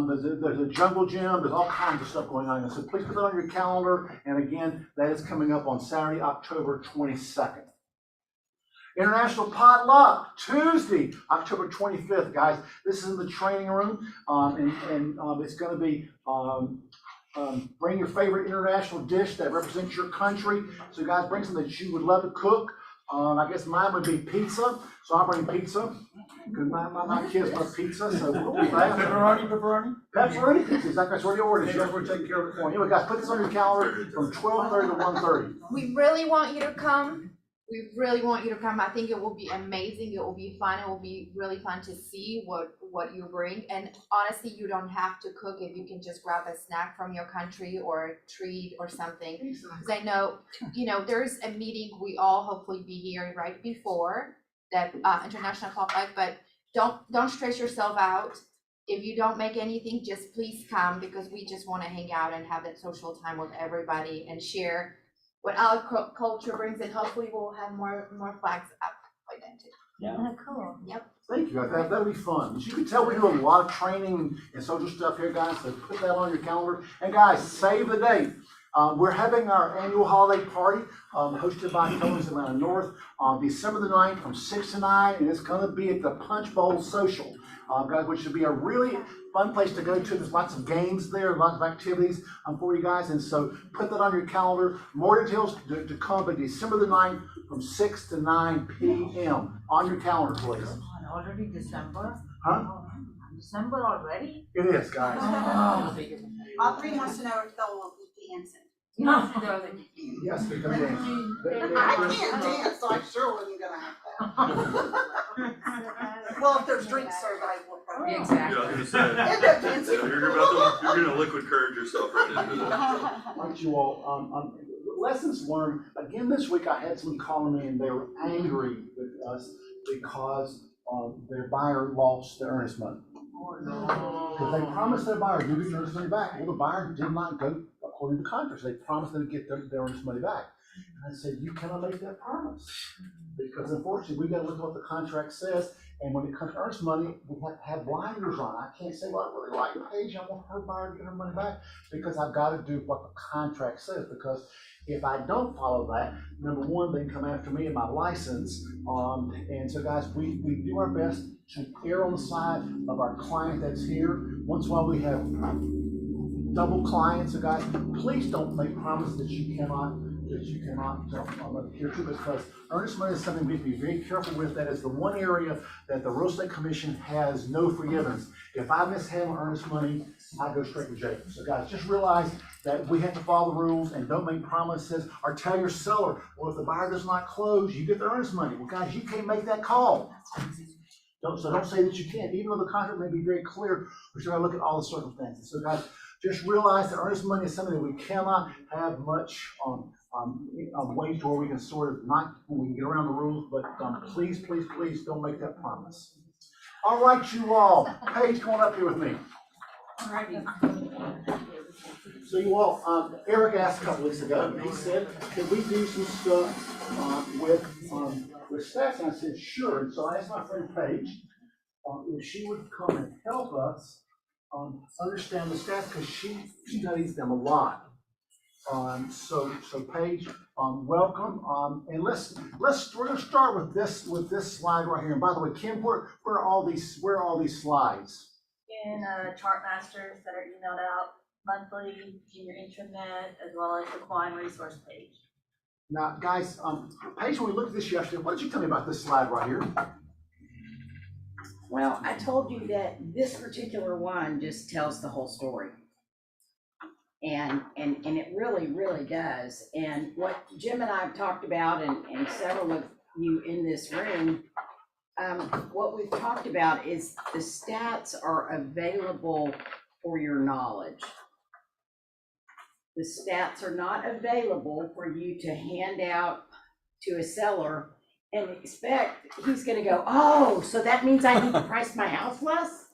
[SPEAKER 2] There's a jungle gym. There's all kinds of stuff going on. So please put that on your calendar. And again, that is coming up on Saturday, October 22nd. International Potluck, Tuesday, October 25th, guys. This is in the training room, and it's going to be Bring your favorite international dish that represents your country. So guys, bring something that you would love to cook. I guess mine would be pizza, so I'll bring pizza, because my kids love pizza, so we'll do that.
[SPEAKER 8] Pepperoni?
[SPEAKER 2] Pepperoni pizza, exactly, that's what you ordered, she's already taking care of it for you. Anyway, guys, put this on your calendar from 12:30 to 1:30.
[SPEAKER 11] We really want you to come. We really want you to come. I think it will be amazing. It will be fun. It will be really fun to see what you bring. And honestly, you don't have to cook if you can just grab a snack from your country or a treat or something. Because I know, there's a meeting we all hopefully be here right before that International Clock Life, but don't stress yourself out. If you don't make anything, just please come, because we just want to hang out and have that social time with everybody and share what our culture brings, and hopefully we'll have more flags up by then too.
[SPEAKER 2] Yeah.
[SPEAKER 11] Cool. Yep.
[SPEAKER 2] Thank you, guys. That'll be fun. As you can tell, we do a lot of training and social stuff here, guys, so put that on your calendar. And guys, save the date. We're having our annual holiday party hosted by Tony's Atlanta North on December the 9th from 6 to 9, and it's going to be at the Punch Bowl Social, guys, which should be a really fun place to go to. There's lots of games there, lots of activities for you guys, and so put that on your calendar. More details to come, but December the 9th from 6 to 9 p.m. on your calendar, please.
[SPEAKER 15] Already December?
[SPEAKER 2] Huh?
[SPEAKER 15] December already?
[SPEAKER 2] It is, guys.
[SPEAKER 3] All 3 months an hour, Phil will be dancing.
[SPEAKER 2] Yes, they're gonna dance.
[SPEAKER 3] I can't dance, so I sure wasn't gonna have that. Well, if there's drinks served, I will probably.
[SPEAKER 14] Exactly.
[SPEAKER 17] Yeah, I was gonna
[SPEAKER 3] End up dancing.
[SPEAKER 17] say, you're gonna liquid courage yourself right into that.
[SPEAKER 2] Aren't you all? Lessons learned. Again, this week I had someone calling me and they were angry with us because their buyer lost their earnest money. Because they promised their buyer, give their earnest money back. Well, the buyer did not go according to contract. They promised them to get their earnest money back. And I said, you cannot make that promise. Because unfortunately, we gotta look at what the contract says. And when it comes to earnest money, we have to have blinders on. I can't say, well, I really like Paige, I want her buyer to get her money back, because I've got to do what the contract says. Because if I don't follow that, number one, they can come after me and my license. And so guys, we do our best to err on the side of our client that's here. Once in a while we have double clients. So guys, please don't make promises that you cannot adhere to, because earnest money is something we have to be very careful with. That is the one area that the Real Estate Commission has no forgiveness. If I mishandle earnest money, I go straight to jail. So guys, just realize that we have to follow the rules and don't make promises, or tell your seller, well, if the buyer does not close, you get the earnest money. Well, guys, you can't make that call. So don't say that you can't, even though the contract may be very clear. We should look at all the circumstances. So guys, just realize that earnest money is something that we cannot have much ways to where we can sort of we can get around the rules, but please, please, please don't make that promise. All right, you all. Paige, come on up here with me. So you all, Eric asked a couple weeks ago, he said, could we do some stuff with stats? And I said, sure. And so I asked my friend Paige if she would come and help us understand the stats, because she studies them a lot. So Paige, welcome. And we're gonna start with this slide right here. And by the way, Kim, where are all these slides?
[SPEAKER 19] In Chartmasters that are emailed out monthly, in your intranet, as well as the Quine resource page.
[SPEAKER 2] Now, guys, Paige, when we looked at this yesterday, what did you tell me about this slide right here?
[SPEAKER 9] Well, I told you that this particular one just tells the whole story. And it really, really does. And what Jim and I have talked about, and several of you in this room, what we've talked about is the stats are available for your knowledge. The stats are not available for you to hand out to a seller and expect he's gonna go, oh, so that means I need to price my house less?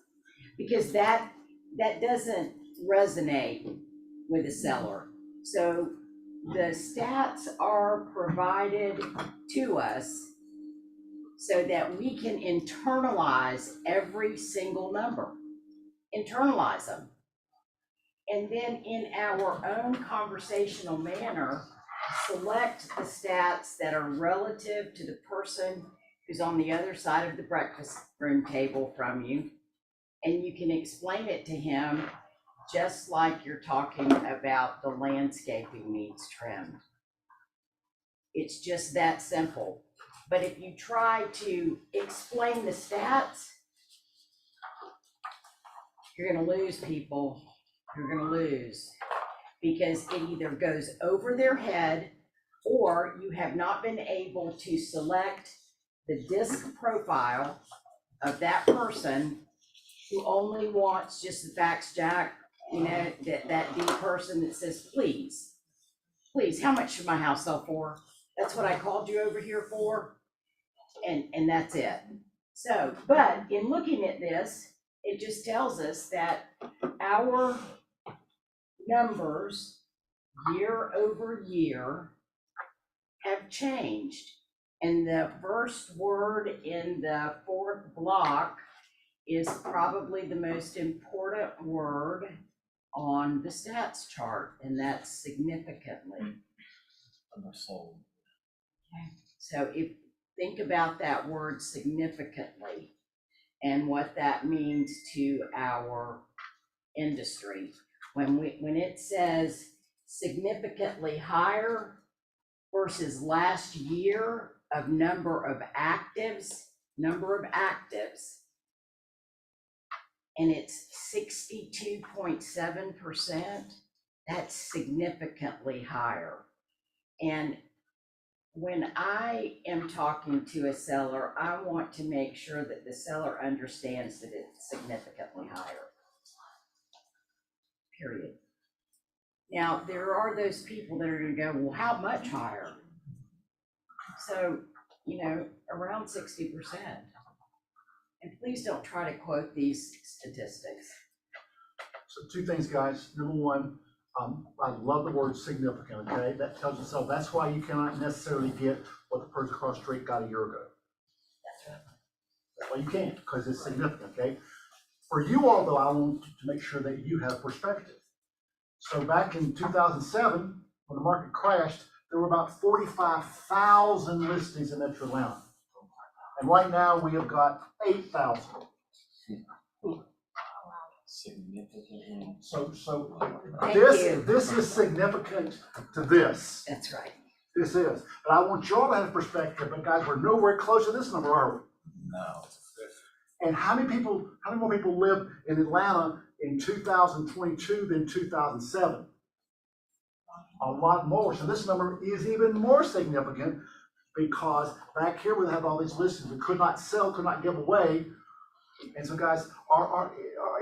[SPEAKER 9] Because that doesn't resonate with a seller. So the stats are provided to us so that we can internalize every single number, internalize them. And then in our own conversational manner, select the stats that are relative to the person who's on the other side of the breakfast room table from you. And you can explain it to him just like you're talking about the landscaping needs trimmed. It's just that simple. But if you try to explain the stats, you're gonna lose people. You're gonna lose. Because it either goes over their head, or you have not been able to select the disc profile of that person who only wants just the facts, Jack, you know, that deep person that says, please, how much should my house sell for? That's what I called you over here for, and that's it. So, but in looking at this, it just tells us that our numbers year over year have changed. And the first word in the fourth block is probably the most important word on the stats chart, and that's significantly. Okay. So if think about that word significantly and what that means to our industry. When it says significantly higher versus last year of number of actives, and it's 62.7%, that's significantly higher. And when I am talking to a seller, I want to make sure that the seller understands that it's significantly higher. Period. Now, there are those people that are gonna go, well, how much higher? So, you know, around 60%. And please don't try to quote these statistics.
[SPEAKER 2] So two things, guys. Number one, I love the word significant, okay? That tells us so. That's why you cannot necessarily get what the person across the street got a year ago.
[SPEAKER 9] That's right.
[SPEAKER 2] That's why you can't, because it's significant, okay? For you all, though, I want to make sure that you have perspective. So back in 2007, when the market crashed, there were about 45,000 listings in Metro Atlanta. And right now, we have got 8,000.
[SPEAKER 13] Significantly.
[SPEAKER 2] So
[SPEAKER 9] Thank
[SPEAKER 2] this
[SPEAKER 9] you.
[SPEAKER 2] this is significant to this.
[SPEAKER 9] That's right.
[SPEAKER 2] This is. But I want y'all to have perspective, but guys, we're nowhere close to this number, are we?
[SPEAKER 13] No.
[SPEAKER 2] And how many more people live in Atlanta in 2022 than 2007? A lot more. So this number is even more significant because back here we have all these listings we could not sell, could not give away. And so guys,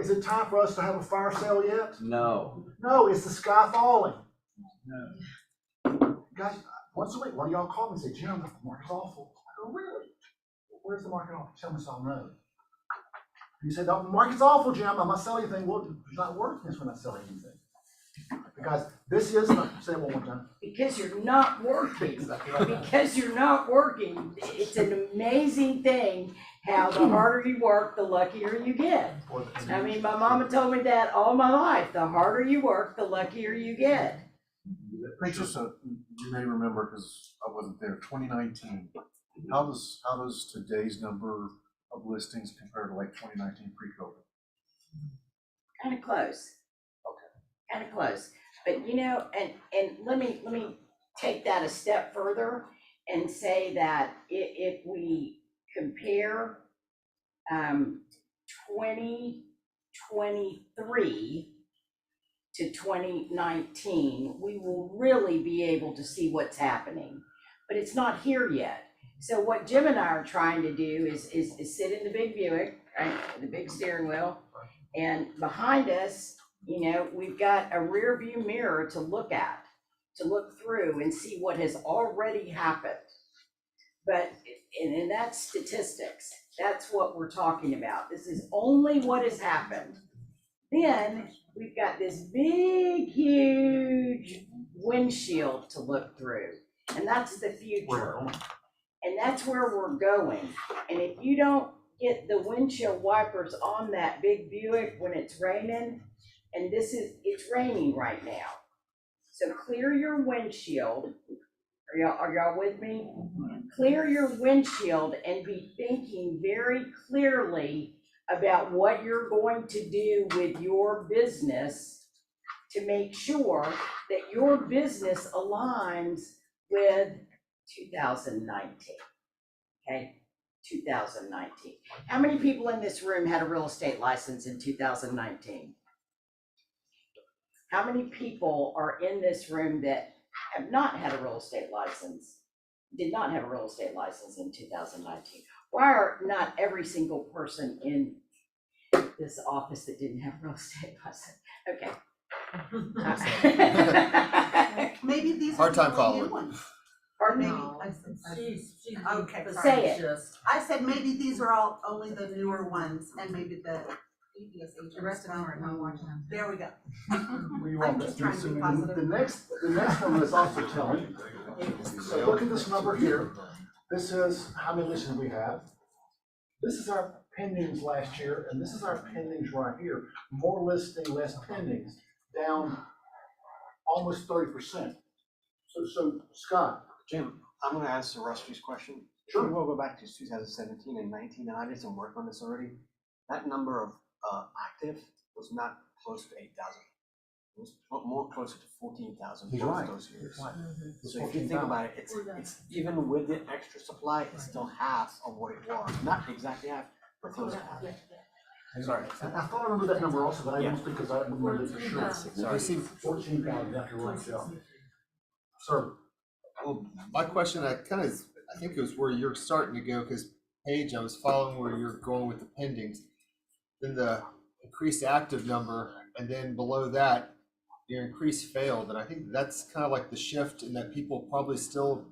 [SPEAKER 2] is it time for us to have a fire sale yet?
[SPEAKER 13] No.
[SPEAKER 2] No, it's the sky falling.
[SPEAKER 7] No.
[SPEAKER 2] Guys, once a week, one of y'all call me and say, Jim, the market's awful. I go, really? Where's the market awful? Tell me so I'll know. You say, the market's awful, Jim. I'm not selling anything. Well, it's not working if we're not selling anything. Because this is not, say it one more time.
[SPEAKER 9] Because you're not working.
[SPEAKER 2] Exactly right.
[SPEAKER 9] Because you're not working. It's an amazing thing how the harder you work, the luckier you get. I mean, my mama told me that all my life. The harder you work, the luckier you get.
[SPEAKER 5] Hey, you may remember, because I wasn't there, 2019. How does today's number of listings compare to like 2019 pre-COVID?
[SPEAKER 9] Kind of close. Okay. Kind of close. But you know, and let me take that a step further and say that if we compare 2023 to 2019, we will really be able to see what's happening. But it's not here yet. So what Jim and I are trying to do is sit in the big Buick, right, the big steering wheel, and behind us, you know, we've got a rear view mirror to look at, to look through and see what has already happened. But, and that's statistics. That's what we're talking about. This is only what has happened. Then we've got this big, huge windshield to look through. And that's the future. And that's where we're going. And if you don't get the windshield wipers on that big Buick when it's raining, and it's raining right now. So clear your windshield. Are y'all with me? Clear your windshield and be thinking very clearly about what you're going to do with your business to make sure that your business aligns with 2019. Okay, 2019. How many people in this room had a real estate license in 2019? How many people are in this room that have not had a real estate license, did not have a real estate license in 2019? Why are not every single person in this office that didn't have a real estate license? Okay.
[SPEAKER 3] Maybe these
[SPEAKER 12] Hard
[SPEAKER 3] are
[SPEAKER 12] time
[SPEAKER 3] the new
[SPEAKER 12] following.
[SPEAKER 3] ones.
[SPEAKER 9] Pardon me?
[SPEAKER 3] No, okay,
[SPEAKER 9] Say it.
[SPEAKER 3] I said maybe these are all only the newer ones and maybe the previous agents.
[SPEAKER 14] The rest of them are not watching them.
[SPEAKER 3] There we go.
[SPEAKER 2] Well, you
[SPEAKER 3] I'm
[SPEAKER 2] want
[SPEAKER 3] just
[SPEAKER 2] that
[SPEAKER 3] trying to be
[SPEAKER 2] soon.
[SPEAKER 3] positive.
[SPEAKER 2] The next one is also telling. So look at this number here. This is how many listings we have. This is our pendings last year, and this is our pendings right here. More listing, less pendings, down almost 30%. So Scott.
[SPEAKER 5] Jim, I'm gonna answer Rusty's question.
[SPEAKER 2] Sure.
[SPEAKER 5] If we will go back to 2017 and 19, and I did some work on this already. That number of active was not close to 8,000. It was more closer to 14,000
[SPEAKER 2] He's
[SPEAKER 5] both
[SPEAKER 2] right.
[SPEAKER 5] those years.
[SPEAKER 2] He's right.
[SPEAKER 5] So if you think about it, it's even with the extra supply, it's still half of what it was. Not exactly half, but close to half. Sorry.
[SPEAKER 2] I thought I remembered that number also, but I
[SPEAKER 5] Yeah.
[SPEAKER 2] don't think because I remembered it for sure.
[SPEAKER 5] Sorry.
[SPEAKER 2] 14,000 after right, yeah. Sir.
[SPEAKER 12] Well, my question, I think it was where you're starting to go, because Paige, I was following where you're going with the pendings. Then the increased active number, and then below that, your increased failed, and I think that's kind of like the shift in that people probably still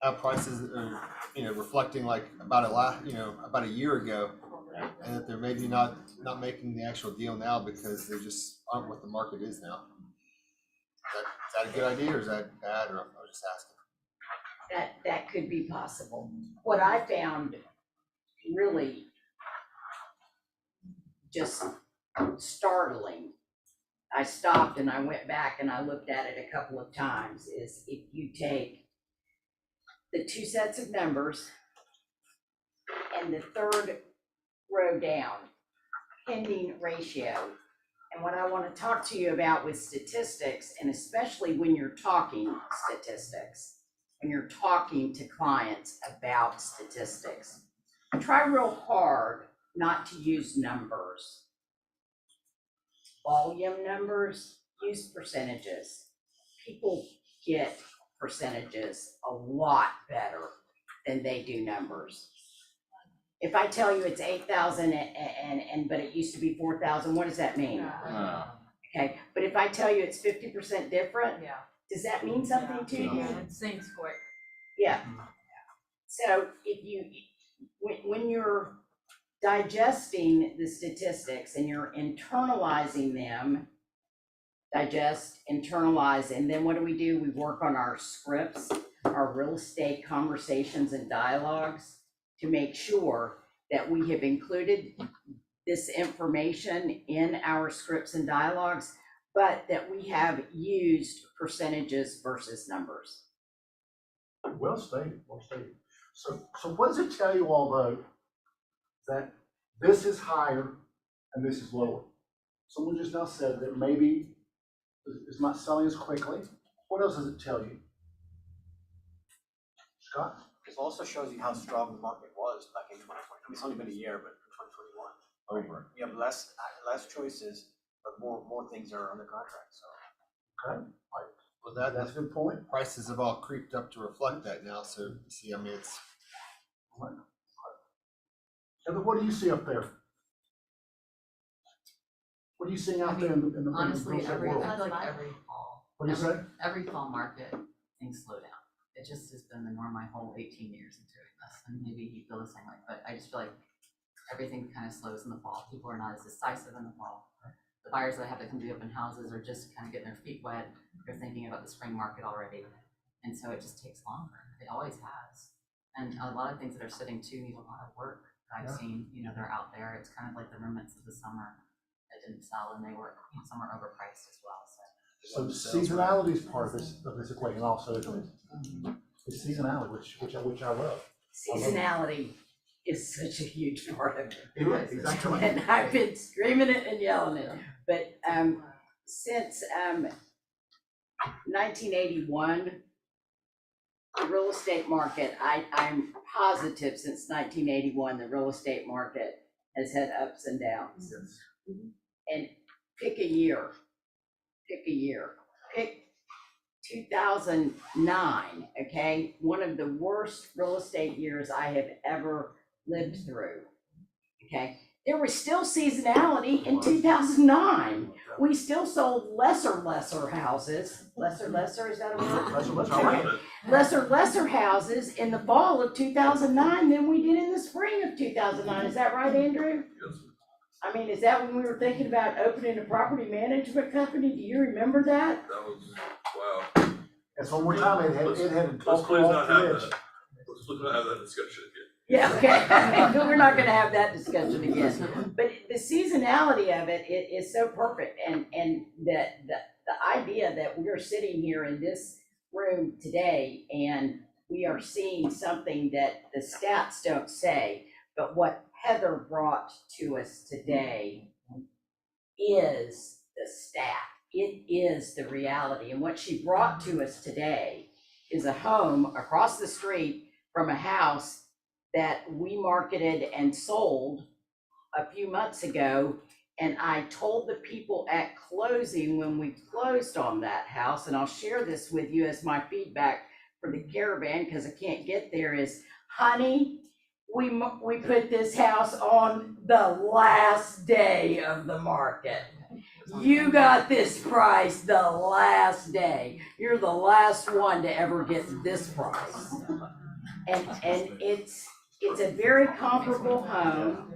[SPEAKER 12] have prices that are, reflecting like about a year ago, and that they're maybe not making the actual deal now because they just aren't what the market is now. Is that a good idea, or is that bad, or I was just asking?
[SPEAKER 9] That could be possible. What I found really just startling, I stopped and I went back and I looked at it a couple of times, is if you take the two sets of numbers and the third row down, pending ratio. And what I want to talk to you about with statistics, and especially when you're talking statistics, when you're talking to clients about statistics, try real hard not to use numbers. Volume numbers, use percentages. People get percentages a lot better than they do numbers. If I tell you it's 8,000 but it used to be 4,000, what does that mean? Okay, but if I tell you it's 50% different, does that mean something to you?
[SPEAKER 4] It seems quick.
[SPEAKER 9] Yeah. So if you, when you're digesting the statistics and you're internalizing them, digest, internalize, and then what do? We work on our scripts, our real estate conversations and dialogues to make sure that we have included this information in our scripts and dialogues, but that we have used percentages versus numbers.
[SPEAKER 2] Well stated, well stated. So what does it tell you all though, that this is higher and this is lower? Someone just now said that maybe it's not selling as quickly. What else does it tell you? Scott?
[SPEAKER 5] It also shows you how strong the market was back in 2020. I mean, it's only been a year, but in 2021, over. You have less choices, but more things are under contract, so.
[SPEAKER 2] Okay.
[SPEAKER 12] Well,
[SPEAKER 2] that's a good point.
[SPEAKER 12] Prices have all creeped up to reflect that now, so see, I mean, it's.
[SPEAKER 2] Heather, what do you see up there? What are you seeing out there in the
[SPEAKER 1] Honestly,
[SPEAKER 2] real estate world?
[SPEAKER 1] I feel like every fall.
[SPEAKER 2] What do you say?
[SPEAKER 1] Every fall market, things slow down. It just has been the norm my whole 18 years of doing this, and maybe you feel the same way, but I just feel like everything kind of slows in the fall. People are not as decisive in the fall. The buyers that have to come to the open houses are just kind of getting their feet wet. They're thinking about the spring market already, and so it just takes longer. It always has. And a lot of things that are sitting too need a lot of work. I've seen, they're out there. It's kind of like the remnants of the summer that didn't sell, and they were, some are overpriced as well.
[SPEAKER 2] So seasonality is part of this equation also, isn't it? It's seasonality, which I love.
[SPEAKER 9] Seasonality is such a huge part of it.
[SPEAKER 2] It is, exactly.
[SPEAKER 9] And I've been screaming it and yelling it, but, since, 1981, the real estate market, I'm positive since 1981, the real estate market has had ups and downs. And pick a year, pick 2009, okay? One of the worst real estate years I have ever lived through, okay? There was still seasonality in 2009. We still sold lesser houses. Lesser, is that a word? Lesser houses in the fall of 2009 than we did in the spring of 2009. Is that right, Andrew?
[SPEAKER 17] Yes.
[SPEAKER 9] I mean, is that when we were thinking about opening a property management company? Do you remember that?
[SPEAKER 17] That was, wow.
[SPEAKER 2] That's one more time, it had
[SPEAKER 17] Let's
[SPEAKER 2] talked
[SPEAKER 17] please
[SPEAKER 2] off
[SPEAKER 17] not
[SPEAKER 2] the
[SPEAKER 17] have
[SPEAKER 2] edge.
[SPEAKER 17] that. Let's not have that discussion again.
[SPEAKER 9] Yeah, okay. We're not gonna have that discussion again. But the seasonality of it is so perfect, and the idea that we're sitting here in this room today and we are seeing something that the stats don't say, but what Heather brought to us today is the stat. It is the reality. And what she brought to us today is a home across the street from a house that we marketed and sold a few months ago. And I told the people at closing when we closed on that house, and I'll share this with you as my feedback for the caravan, because I can't get there, is, honey, we put this house on the last day of the market. You got this price the last day. You're the last one to ever get this price. And it's a very comparable home.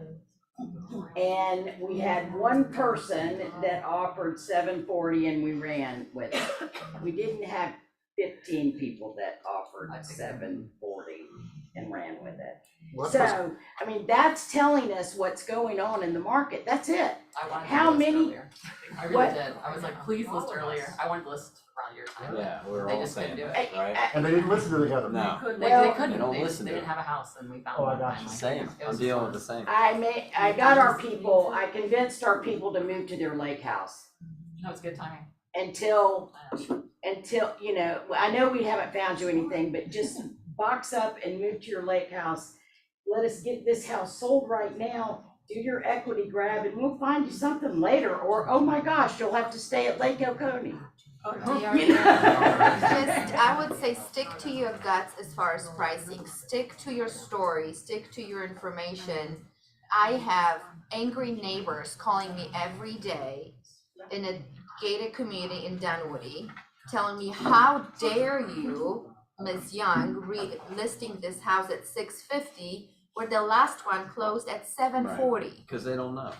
[SPEAKER 9] And we had one person that offered $740 and we ran with it. We didn't have 15 people that offered $740 and ran with it. So, I mean, that's telling us what's going on in the market. That's it.
[SPEAKER 1] I wanted
[SPEAKER 9] How
[SPEAKER 1] to list
[SPEAKER 9] many?
[SPEAKER 1] earlier. I really
[SPEAKER 9] What?
[SPEAKER 1] did. I was like, please list earlier. I wanted to list around your time.
[SPEAKER 13] Yeah, we're
[SPEAKER 1] They
[SPEAKER 13] all
[SPEAKER 1] just couldn't
[SPEAKER 13] saying
[SPEAKER 1] do
[SPEAKER 13] that,
[SPEAKER 1] it.
[SPEAKER 13] right?
[SPEAKER 2] And they didn't listen to the other.
[SPEAKER 13] No.
[SPEAKER 1] They
[SPEAKER 9] Well,
[SPEAKER 1] couldn't.
[SPEAKER 13] They don't
[SPEAKER 1] They
[SPEAKER 13] listen to
[SPEAKER 1] didn't
[SPEAKER 13] it.
[SPEAKER 1] have a house and we found
[SPEAKER 2] Oh, I
[SPEAKER 1] one
[SPEAKER 2] got you.
[SPEAKER 1] finally.
[SPEAKER 13] Same,
[SPEAKER 1] It
[SPEAKER 13] I'm
[SPEAKER 1] was
[SPEAKER 13] dealing
[SPEAKER 1] fun.
[SPEAKER 13] with the same.
[SPEAKER 9] I got our people, I convinced our people to move to their lake house
[SPEAKER 1] That was good timing.
[SPEAKER 9] until, you know, I know we haven't found you anything, but just box up and move to your lake house. Let us get this house sold right now, do your equity grab, and we'll find you something later, or, oh my gosh, you'll have to stay at Lake Oconee.
[SPEAKER 11] Just, I would say stick to your guts as far as pricing, stick to your story, stick to your information. I have angry neighbors calling me every day in a gated community in Dunwoody, telling me, how dare you, Ms. Young, listing this house at $650, where the last one closed at $740.
[SPEAKER 13] Because they don't know.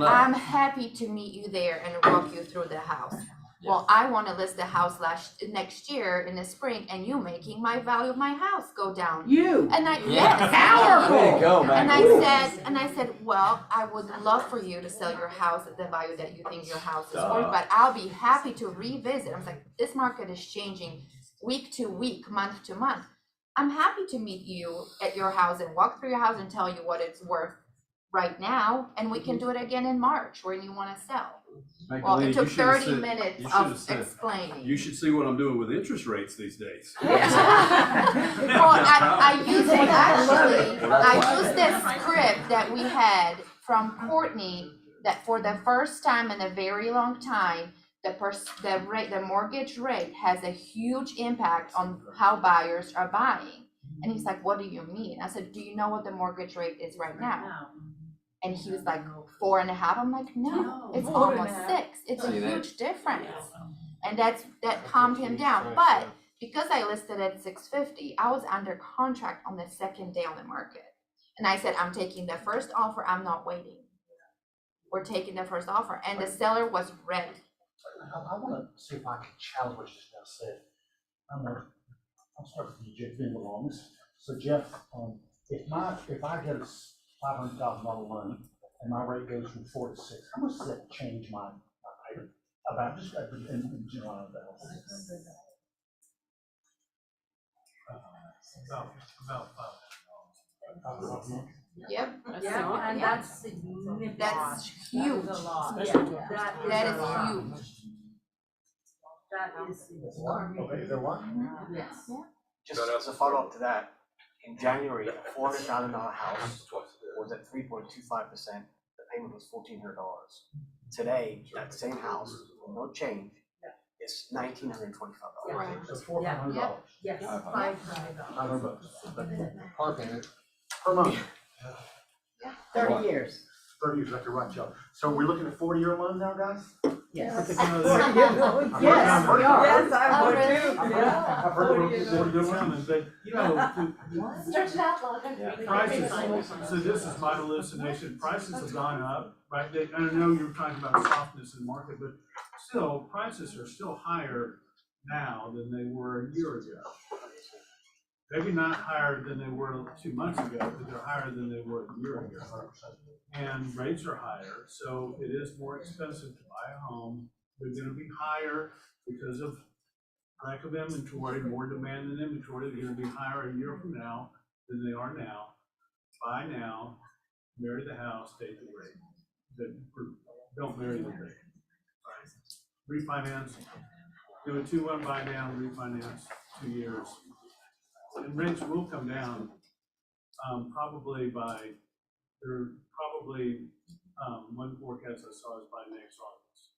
[SPEAKER 11] I'm happy to meet you there and walk you through the house. Well, I want to list the house next year in the spring, and you making my value of my house go down.
[SPEAKER 9] You.
[SPEAKER 11] And I
[SPEAKER 13] Yeah.
[SPEAKER 11] powerful.
[SPEAKER 13] Way to go, man.
[SPEAKER 11] And I said, well, I would love for you to sell your house at the value that you think your house is worth, but I'll be happy to revisit. I was like, this market is changing week to week, month to month. I'm happy to meet you at your house and walk through your house and tell you what it's worth right now, and we can do it again in March when you want to sell. Well, it took 30 minutes of explaining.
[SPEAKER 16] You should see what I'm doing with interest rates these days.
[SPEAKER 11] Well, I used this script that we had from Courtney, that for the first time in a very long time, the mortgage rate has a huge impact on how buyers are buying. And he's like, what do you mean? I said, do you know what the mortgage rate is right now? And he was like, 4.5. I'm like, no, it's almost 6. It's a huge difference. And that calmed him down. But because I listed at $650, I was under contract on the second day on the market. And I said, I'm taking the first offer, I'm not waiting. We're taking the first offer. And the seller was ready.
[SPEAKER 2] I want to see if I can challenge what you just now said. I'll start with you, Jeff, being the longest. So Jeff, if I get a $500,000 loan and my rate goes from 4 to 6, how much does that change my payment? About just in general
[SPEAKER 7] About
[SPEAKER 11] Yep.
[SPEAKER 14] Yeah, and that's significant.
[SPEAKER 11] That's huge.
[SPEAKER 14] That is a lot.
[SPEAKER 11] Yeah.
[SPEAKER 14] That
[SPEAKER 11] That
[SPEAKER 14] is
[SPEAKER 11] is
[SPEAKER 14] a lot.
[SPEAKER 11] huge.
[SPEAKER 14] That is.
[SPEAKER 2] Okay, is there what?
[SPEAKER 14] Yes.
[SPEAKER 20] Just as a follow-up to that, in January, a $400,000 house was at 3.25%, the payment was $1,400. Today, that same house, no change, is $1,925.
[SPEAKER 2] So $400.
[SPEAKER 14] Yes.
[SPEAKER 2] $500.
[SPEAKER 5] Car payment.
[SPEAKER 2] Per month.
[SPEAKER 9] 30 years.
[SPEAKER 2] 30 years, like you're right, Joe. So we're looking at 40-year loan now, guys?
[SPEAKER 9] Yes.
[SPEAKER 2] Yes,
[SPEAKER 9] Yes, we are.
[SPEAKER 15] Yes, I would too.
[SPEAKER 2] Yeah. I've heard of
[SPEAKER 7] They're coming, but, you know,
[SPEAKER 19] Stretch it out longer.
[SPEAKER 7] prices, so this is my hallucination, prices have gone up, right? And I know you're talking about softness in the market, but still, prices are still higher now than they were a year ago. Maybe not higher than they were 2 months ago, but they're higher than they were a year ago. And rates are higher, so it is more expensive to buy a home. They're gonna be higher because of lack of inventory, more demand than inventory. They're gonna be higher a year from now than they are now. Buy now, marry the house, take the rate. Don't marry the rate. Refinance, do a 2-1 buy down, refinance 2 years. And rates will come down, probably one forecast I saw is by next August.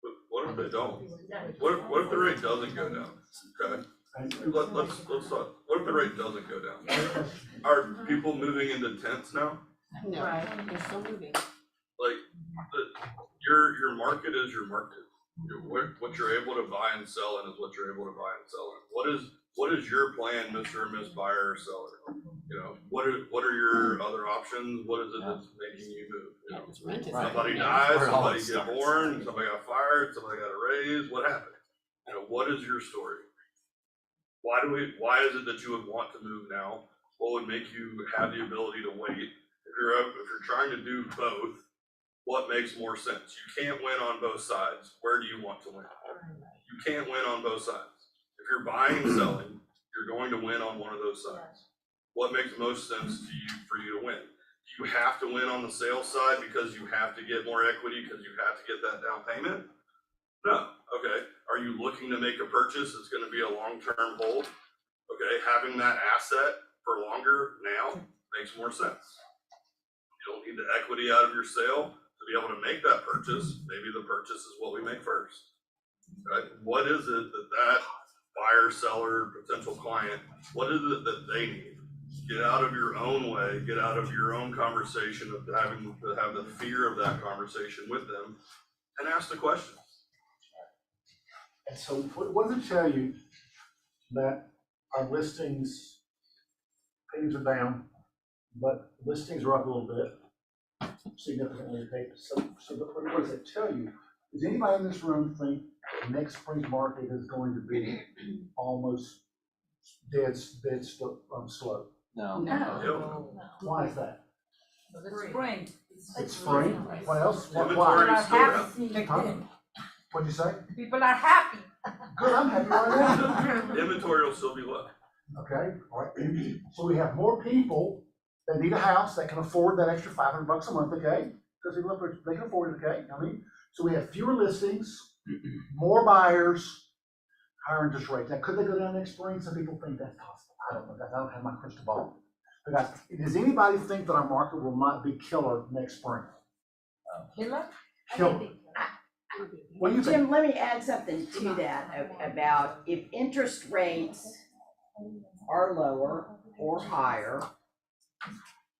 [SPEAKER 17] But what if they don't? What if the rate doesn't go down? Okay, let's talk, what if the rate doesn't go down? Are people moving into tents now?
[SPEAKER 10] No, they're still moving.
[SPEAKER 17] Like, your market is your market. What you're able to buy and sell in is what you're able to buy and sell in. What is your plan, Mr. and Miss Buyer or Seller? You know, what are your other options? What is it that's making you move? You know, somebody dies, somebody get born, somebody got fired, somebody got a raise, what happened? You know, what is your story? Why is it that you would want to move now? What would make you have the ability to wait? If you're trying to do both, what makes more sense? You can't win on both sides. Where do you want to win? You can't win on both sides. If you're buying and selling, you're going to win on one of those sides. What makes most sense to you for you to win? Do you have to win on the sales side because you have to get more equity because you have to get that down payment? No. Okay. Are you looking to make a purchase that's going to be a long-term hold? Okay. Having that asset for longer now makes more sense. You don't need the equity out of your sale to be able to make that purchase. Maybe the purchase is what we make first. Right? What is it that buyer, seller, potential client, what is it that they need? Get out of your own way, get out of your own conversation of having to have the fear of that conversation with them and ask the questions.
[SPEAKER 2] And so what does it tell you that our listings, pages are down, but listings are up a little bit, significantly? So what does it tell you? Does anybody in this room think next spring's market is going to be almost dead slow?
[SPEAKER 13] No.
[SPEAKER 2] Why is that?
[SPEAKER 4] It's spring.
[SPEAKER 2] It's spring? What else? Why?
[SPEAKER 4] People are happy.
[SPEAKER 2] Huh? What'd you say?
[SPEAKER 4] People are happy.
[SPEAKER 2] Good, I'm happy right now.
[SPEAKER 17] Inventory will still be low.
[SPEAKER 2] Okay, all right. So we have more people that need a house that can afford that extra $500 a month, okay? Because they can afford it, okay? I mean, so we have fewer listings, more buyers, higher interest rates. Now, could they go down next spring? Some people think that's possible. I don't know, guys. I don't have my crystal ball. But guys, does anybody think that our market will not be killer next spring?
[SPEAKER 4] Killer?
[SPEAKER 2] Killer. What do you think?
[SPEAKER 9] Jim, let me add something to that about if interest rates are lower or higher,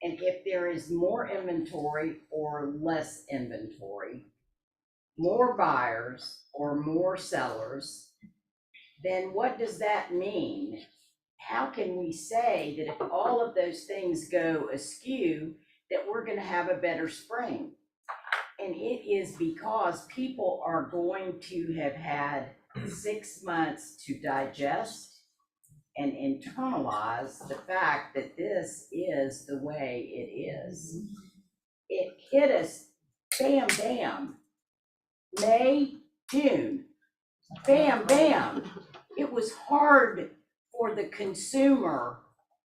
[SPEAKER 9] and if there is more inventory or less inventory, more buyers or more sellers, then what does that mean? How can we say that if all of those things go askew, that we're gonna have a better spring? And it is because people are going to have had 6 months to digest and internalize the fact that this is the way it is. It hit us, bam, bam, May, June, bam, bam. It was hard for the consumer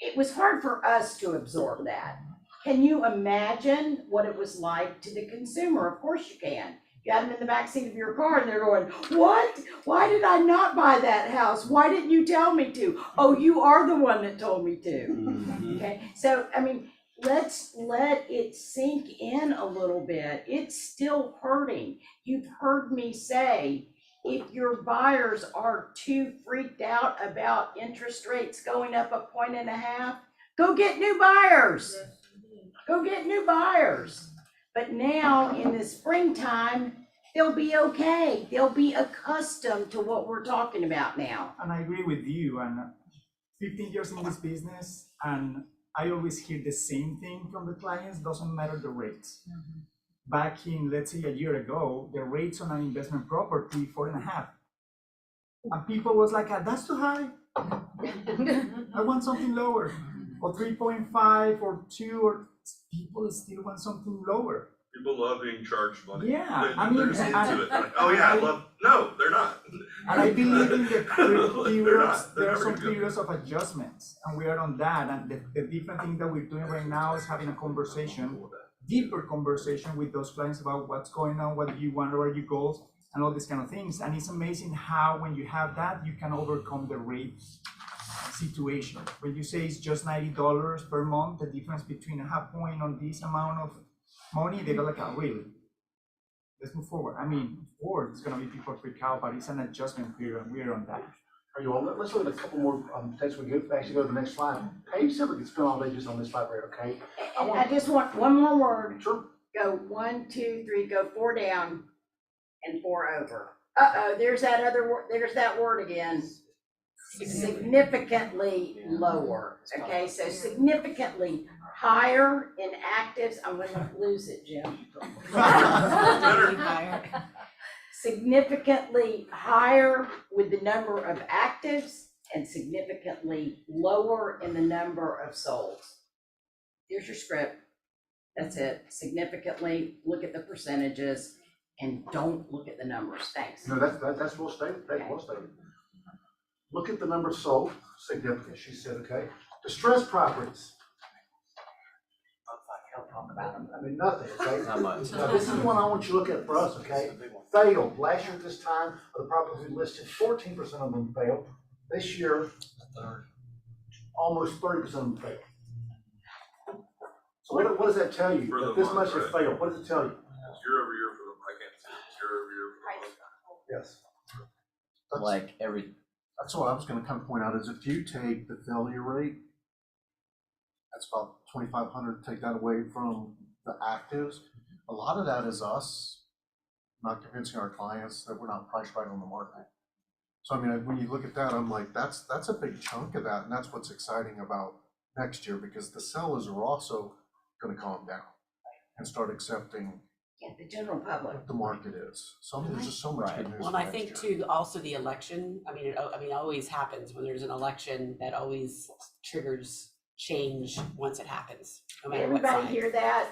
[SPEAKER 9] it was hard for us to absorb that. Can you imagine what it was like to the consumer? Of course you can. You had them in the backseat of your car and they're going, what? Why did I not buy that house? Why didn't you tell me to? Oh, you are the one that told me to. Okay, so, I mean, let's let it sink in a little bit. It's still hurting. You've heard me say, if your buyers are too freaked out about interest rates going up 1.5 points, go get new buyers. Go get new buyers. But now in the springtime, they'll be okay. They'll be accustomed to what we're talking about now.
[SPEAKER 8] And I agree with you. And 15 years in this business, and I always hear the same thing from the clients, doesn't matter the rates. Back in, let's say a year ago, the rates on an investment property, 4.5. And people was like, that's too high. I want something lower. Or 3.5 or 2, or people still want something lower.
[SPEAKER 17] People love being charged money.
[SPEAKER 8] Yeah,
[SPEAKER 17] I mean, they're just into it. They're like, oh yeah, I love. No, they're not.
[SPEAKER 8] And I believe in the periods,
[SPEAKER 17] They're
[SPEAKER 8] there are
[SPEAKER 17] never
[SPEAKER 8] some
[SPEAKER 17] gonna go.
[SPEAKER 8] periods of adjustments, and we are on that. And the different thing that we're doing right now is having a conversation, deeper conversation with those clients about what's going on, what do you want, what are your goals, and all these kind of things. And it's amazing how when you have that, you can overcome the rate situation. When you say it's just $90 per month, the difference between 0.5 point on this amount of money, they go like, oh, really? Let's move forward. I mean, forward, it's gonna be people freak out, but it's an adjustment period, and we're on that.
[SPEAKER 2] Are you on? Let's look at a couple more takes. We go actually go to the next slide. Paige said we could spend all day just on this slide right, okay?
[SPEAKER 9] And I just want one more word. Sure. Go 1, 2, 3, go 4 down and 4 over. Uh-oh, there's that other word, there's that word again. Significantly lower, okay? So significantly higher in actives. I'm gonna lose it, Jim. Significantly higher with the number of actives and significantly lower in the number of solds. Here's your script. That's it. Significantly, look at the percentages and don't look at the numbers. Thanks.
[SPEAKER 2] No, that's well stated. That's well stated. Look at the number sold, significant. She said, okay. Distressed properties.
[SPEAKER 9] Don't talk about them.
[SPEAKER 2] I mean, nothing, okay?
[SPEAKER 13] Not much.
[SPEAKER 2] Now, this is one I want you to look at for us, okay? Failed. Last year at this time, of the properties we listed, 14% of them failed. This year, almost 30% of them failed. So what does that tell you?
[SPEAKER 17] For the
[SPEAKER 2] That this
[SPEAKER 17] month,
[SPEAKER 2] much have
[SPEAKER 17] right?
[SPEAKER 2] failed. What does it tell you?
[SPEAKER 17] It's year over year for them. I can't see. It's year over year for them.
[SPEAKER 2] Yes.
[SPEAKER 13] Like every,
[SPEAKER 5] That's what I was gonna kind of point out, is if you take the failure rate, that's about 2,500, take that away from the actives. A lot of that is us not convincing our clients that we're not priced right on the market. So I mean, when you look at that, I'm like, that's a big chunk of that, and that's what's exciting about next year, because the sellers are also gonna calm down and start accepting
[SPEAKER 9] Yeah, the general public.
[SPEAKER 5] what the market is. So I mean, there's just so much good news.
[SPEAKER 10] Well, and I think too, also the election, I mean, it always happens when there's an election, that always triggers change once it happens, no matter what
[SPEAKER 9] Everybody
[SPEAKER 10] side.
[SPEAKER 9] hear that?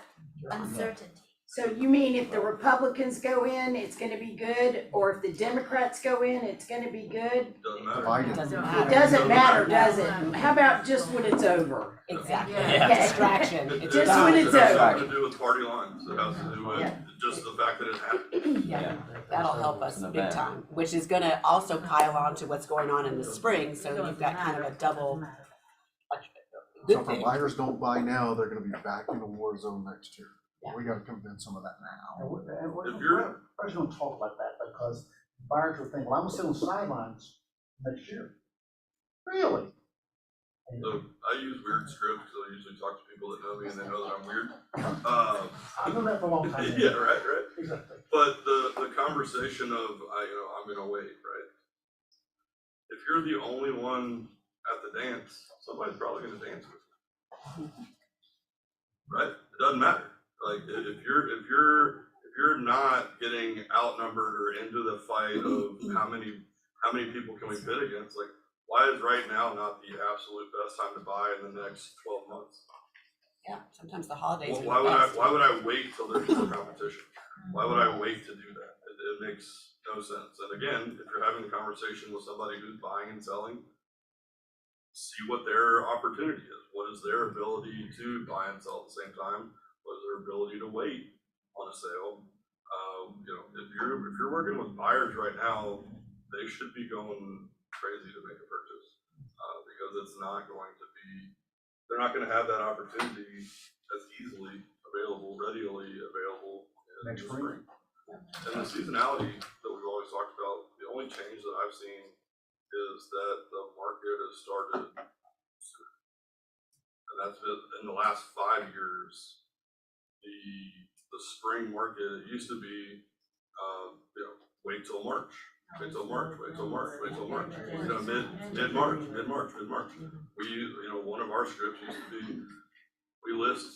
[SPEAKER 19] Uncertainty.
[SPEAKER 9] So you mean if the Republicans go in, it's gonna be good, or if the Democrats go in, it's gonna be good?
[SPEAKER 17] Doesn't matter.
[SPEAKER 9] It doesn't matter, does it? How about just when it's over?
[SPEAKER 10] Exactly.
[SPEAKER 9] Yeah.
[SPEAKER 10] Distraction. It's
[SPEAKER 9] Just
[SPEAKER 10] done.
[SPEAKER 9] when
[SPEAKER 17] It
[SPEAKER 9] it's
[SPEAKER 17] has
[SPEAKER 9] over.
[SPEAKER 17] nothing to do with party lines. It has to do with
[SPEAKER 9] Yeah.
[SPEAKER 17] just the fact that it happened.
[SPEAKER 10] Yeah, that'll help us
[SPEAKER 13] It's an
[SPEAKER 10] big
[SPEAKER 13] event.
[SPEAKER 10] time, which is gonna also pile on to what's going on in the spring, so you've got kind of a double.
[SPEAKER 5] So
[SPEAKER 10] Good
[SPEAKER 5] if our
[SPEAKER 10] thing.
[SPEAKER 5] buyers don't buy now, they're gonna be back in the war zone next year. We gotta convince them of that now.
[SPEAKER 2] And we're probably gonna talk about that because buyers will think, well, I'm gonna sit on the sidelines next year. Really?
[SPEAKER 17] So I use weird script because I usually talk to people that know me and they know that I'm weird.
[SPEAKER 2] I've known that for a long time.
[SPEAKER 17] Yeah, right.
[SPEAKER 2] Exactly.
[SPEAKER 17] But the conversation of, I'm gonna wait, right? If you're the only one at the dance, somebody's probably gonna dance with you. Right? It doesn't matter. Like, if you're not getting outnumbered or into the fight of how many people can we bid against, like, why is right now not the absolute best time to buy in the next 12 months?
[SPEAKER 10] Yeah, sometimes the holidays
[SPEAKER 17] Well,
[SPEAKER 10] are the best.
[SPEAKER 17] why would I wait till there's more competition? Why would I wait to do that? It makes no sense. And again, if you're having a conversation with somebody who's buying and selling, see what their opportunity is. What is their ability to buy and sell at the same time? What is their ability to wait on a sale? You know, if you're working with buyers right now, they should be going crazy to make a purchase because it's not going to be. They're not going to have that opportunity as easily available, readily available in the spring. And the seasonality that we've always talked about, the only change that I've seen is that the market has started soon. And that's been in the last 5 years. The spring market, it used to be, you know, wait till March, wait till March, wait till March, wait till March. You know, mid-March. We, you know, one of our scripts used to be, we list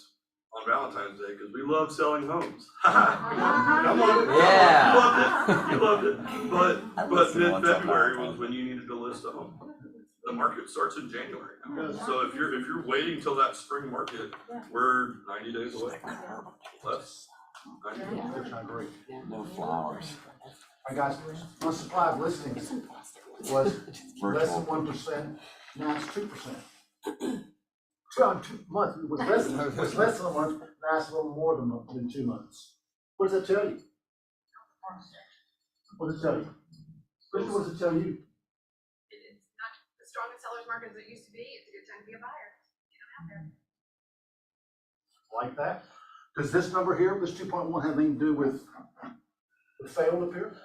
[SPEAKER 17] on Valentine's Day because we love selling homes. Come on.
[SPEAKER 13] Yeah.
[SPEAKER 17] You loved it. But mid-February was when you needed to list a home. The market starts in January now. So if you're waiting till that spring market, we're 90 days away. Less. 90 days.
[SPEAKER 2] That's not great.
[SPEAKER 13] No flowers.
[SPEAKER 2] All right, guys, my supply of listings was less than 1%, now it's 2%. 2 months, it was less than a month, now it's a little more than 2 months. What does that tell you? What does it tell you? Krista, what does it tell you?
[SPEAKER 11] It's not the strongest seller's market as it used to be. It's a good time to be a buyer. Get them out there.
[SPEAKER 2] Like that? Does this number here, this 2.1, have anything to do with the failed up here?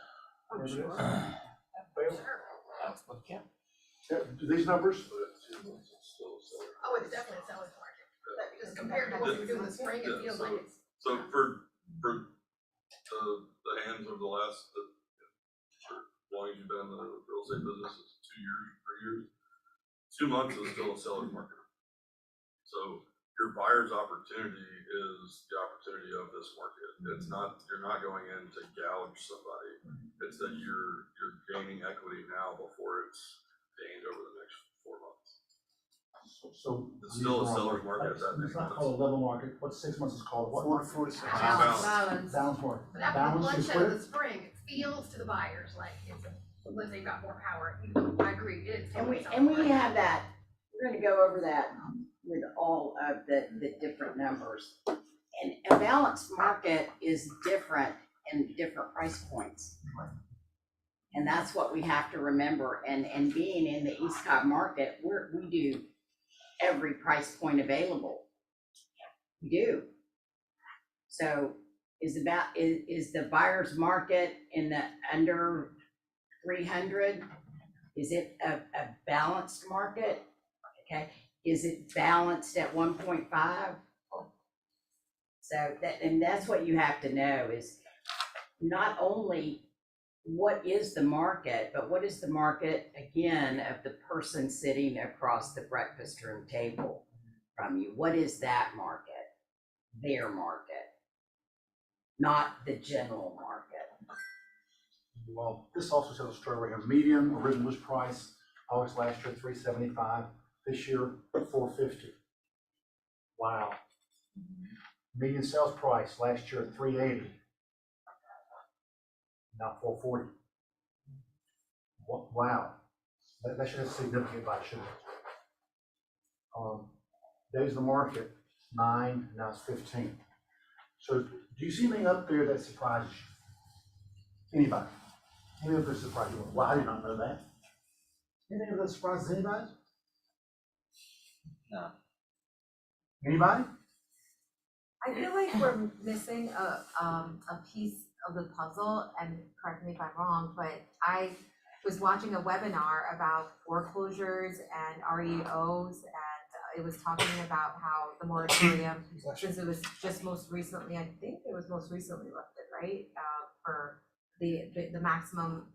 [SPEAKER 11] Oh, sure.
[SPEAKER 2] Failed?
[SPEAKER 11] Sure.
[SPEAKER 2] Yeah, do these numbers?
[SPEAKER 11] Oh, it's definitely a seller's market. Just compared to what we were doing in the spring, it feels like it's.
[SPEAKER 17] So for the hands of the last, as long as you've been in the real estate business, it's 2 years, 3 years. 2 months is still a seller's market. So your buyer's opportunity is the opportunity of this market. It's not, you're not going in to gouge somebody. It's that you're gaining equity now before it's gained over the next 4 months.
[SPEAKER 2] So.
[SPEAKER 17] It's still a seller's market at that
[SPEAKER 2] It's not
[SPEAKER 17] point.
[SPEAKER 2] called a level market, what 6 months is called, what?
[SPEAKER 20] 46.
[SPEAKER 11] Balance.
[SPEAKER 2] Balance market.
[SPEAKER 11] But after the
[SPEAKER 2] Balance is
[SPEAKER 11] bloodshed of
[SPEAKER 2] clear?
[SPEAKER 11] the spring, it feels to the buyers like it's they've got more power. I agree, it is.
[SPEAKER 9] And
[SPEAKER 11] totally
[SPEAKER 9] we have that, we're gonna go over that with all of the different numbers. And a balanced market is different in different price points. And that's what we have to remember, and being in the East Cobb market, we do every price point available. We do. So is the buyer's market in the under 300? Is it a balanced market? Okay, is it balanced at 1.5? So that's what you have to know, is not only what is the market, but what is the market, again, of the person sitting across the breakfast room table from you? What is that market? Their market, not the general market.
[SPEAKER 2] Well, this also tells a story. We have median original list price, August last year, 375, this year, 450. Wow. Median sales price last year, 380. Now 440. Wow. That should have significant buy, shouldn't it? Days of the market, 9, now it's 15. So do you see anything up there that surprises you? Anybody? Anything up there surprises you? Well, I did not know that. Anything up there surprises anybody?
[SPEAKER 13] No.
[SPEAKER 2] Anybody?
[SPEAKER 21] I feel like we're missing a piece of the puzzle, and correct me if I'm wrong, but I was watching a webinar about foreclosures and REOs, and it was talking about how the moratorium, since it was just most recently, I think it was most recently lifted, right? For the maximum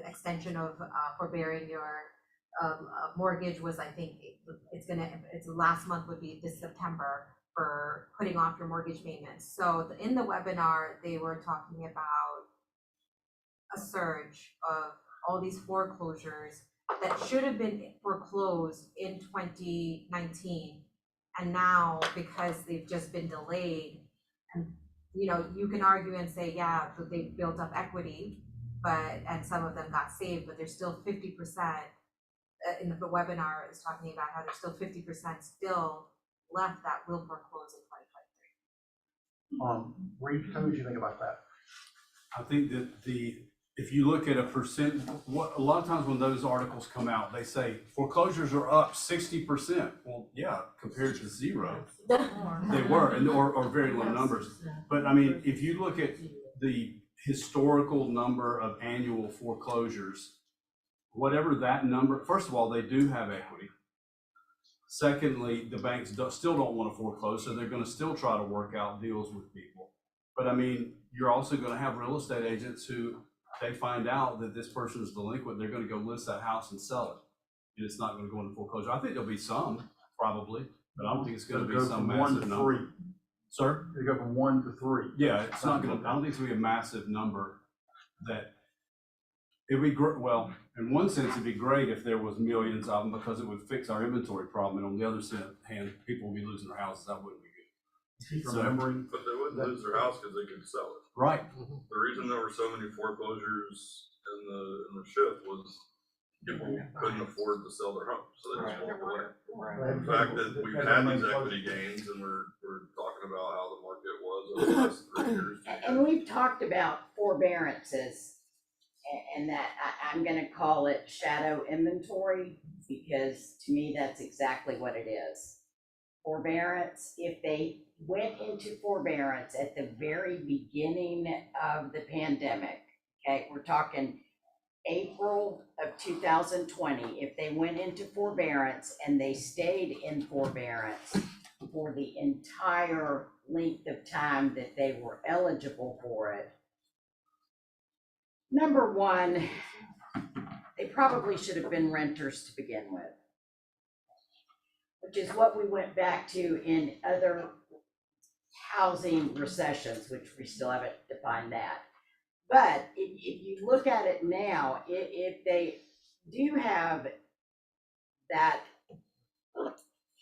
[SPEAKER 21] extension of forbearing your mortgage was, I think, it's last month would be this September for putting off your mortgage payments. So in the webinar, they were talking about a surge of all these foreclosures that should have been foreclosed in 2019. And now, because they've just been delayed, and you can argue and say, yeah, that they built up equity, and some of them got saved, but there's still 50% in the webinar is talking about how there's still 50% still left that will foreclose in 2023.
[SPEAKER 2] Reed, tell me what you think about that.
[SPEAKER 16] I think that if you look at a percent, a lot of times when those articles come out, they say foreclosures are up 60%. Well, yeah, compared to zero, they were, or very low numbers. But I mean, if you look at the historical number of annual foreclosures, whatever that number, first of all, they do have equity. Secondly, the banks still don't want to foreclose, so they're going to still try to work out deals with people. But I mean, you're also going to have real estate agents who, they find out that this person is delinquent, they're going to go list that house and sell it. And it's not going to go into foreclosure. I think there'll be some, probably, but I don't think it's going to be some massive number. 1 to 3.
[SPEAKER 2] Sir? They go from 1 to 3.
[SPEAKER 16] Yeah, it's not going to, I don't think it's going to be a massive number that, it'd be great, well, in one sense, it'd be great if there was millions of them because it would fix our inventory problem. And on the other hand, people will be losing their houses. That wouldn't be good.
[SPEAKER 2] Keep remembering.
[SPEAKER 17] But they wouldn't lose their house because they could sell it.
[SPEAKER 16] Right.
[SPEAKER 17] The reason there were so many foreclosures in the shift was people couldn't afford to sell their homes, so they just walked away. The fact that we've had these equity gains and we're talking about how the market was over the last 3 years.
[SPEAKER 9] And we've talked about forbearances, and that I'm gonna call it shadow inventory, because to me, that's exactly what it is. Forbearance, if they went into forbearance at the very beginning of the pandemic, okay, we're talking April of 2020, if they went into forbearance and they stayed in forbearance for the entire length of time that they were eligible for it, number one, they probably should have been renters to begin with, which is what we went back to in other housing recessions, which we still haven't defined that. But if you look at it now, if they do have that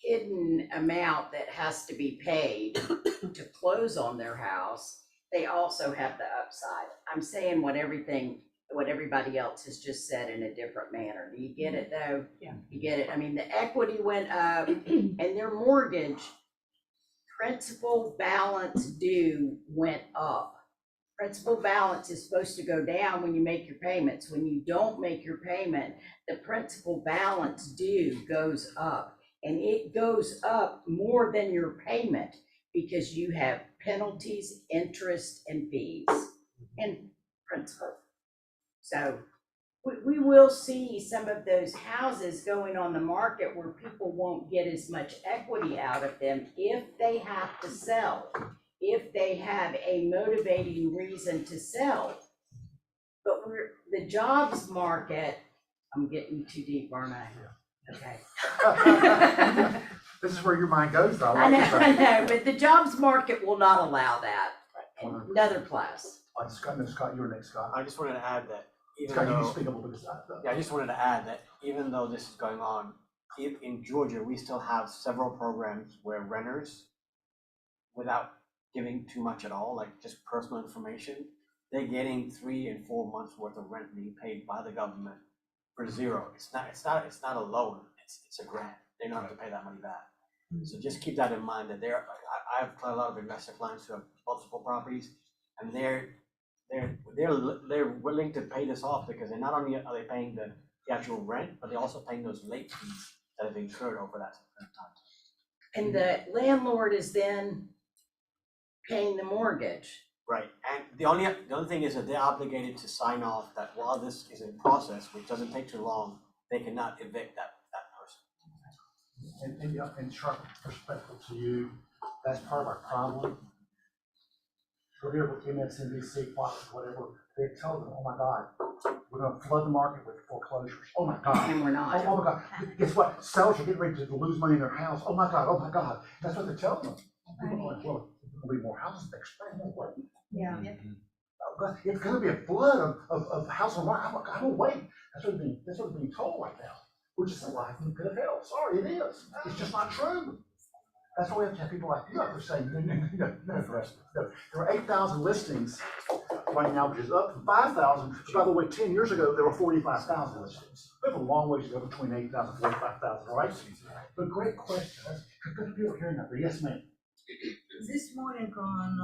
[SPEAKER 9] hidden amount that has to be paid to close on their house, they also have the upside. I'm saying what everybody else has just said in a different manner. Do you get it though?
[SPEAKER 10] Yeah.
[SPEAKER 9] You get it? I mean, the equity went up and their mortgage principal balance due went up. Principal balance is supposed to go down when you make your payments. When you don't make your payment, the principal balance due goes up, and it goes up more than your payment because you have penalties, interest, and fees, and principal. So we will see some of those houses going on the market where people won't get as much equity out of them if they have to sell, if they have a motivating reason to sell. But the jobs market, I'm getting too deep, aren't I? Okay.
[SPEAKER 2] This is where your mind goes, though.
[SPEAKER 9] I know, but the jobs market will not allow that. Another class.
[SPEAKER 2] Scott, you're next, Scott.
[SPEAKER 20] I just wanted to add that even
[SPEAKER 2] Scott, you
[SPEAKER 20] though,
[SPEAKER 2] can speak a little bit.
[SPEAKER 20] yeah, I just wanted to add that even though this is going on, in Georgia, we still have several programs where renters, without giving too much at all, like just personal information, they're getting 3 and 4 months worth of rent being paid by the government for zero. It's not a loan. It's a grant. They don't have to pay that money back. So just keep that in mind that I have a lot of investor clients who have multiple properties, and they're willing to pay this off because they're not only are they paying the actual rent, but they're also paying those late fees that have incurred over that time.
[SPEAKER 9] And the landlord is then paying the mortgage.
[SPEAKER 20] Right, and the only thing is that they're obligated to sign off that while this is in process, which doesn't take too long, they cannot evict that person.
[SPEAKER 2] And sharp perspective to you, that's part of our problem. We're here with MSNBC, Fox, whatever, they tell them, oh my God, we're gonna flood the market with foreclosures. Oh my God.
[SPEAKER 9] And we're not.
[SPEAKER 2] Oh my God, guess what? Sellers are getting ready to lose money in their house. Oh my God. That's what they're telling them. People are like, well, there's gonna be more houses next spring. What?
[SPEAKER 9] Yeah.
[SPEAKER 2] It's gonna be a flood of houses on market. I'm gonna wait. That's what we're being told right now. We're just alive in the pit of hell. Sorry, it is. It's just not true. That's why we have to have people like you out there saying, no. There are 8,000 listings right now, which is up from 5,000. By the way, 10 years ago, there were 45,000 listings. we have a long ways to go between 8,000 and 45,000, right? But great question. That's good people hearing that. Yes, ma'am.
[SPEAKER 15] This morning on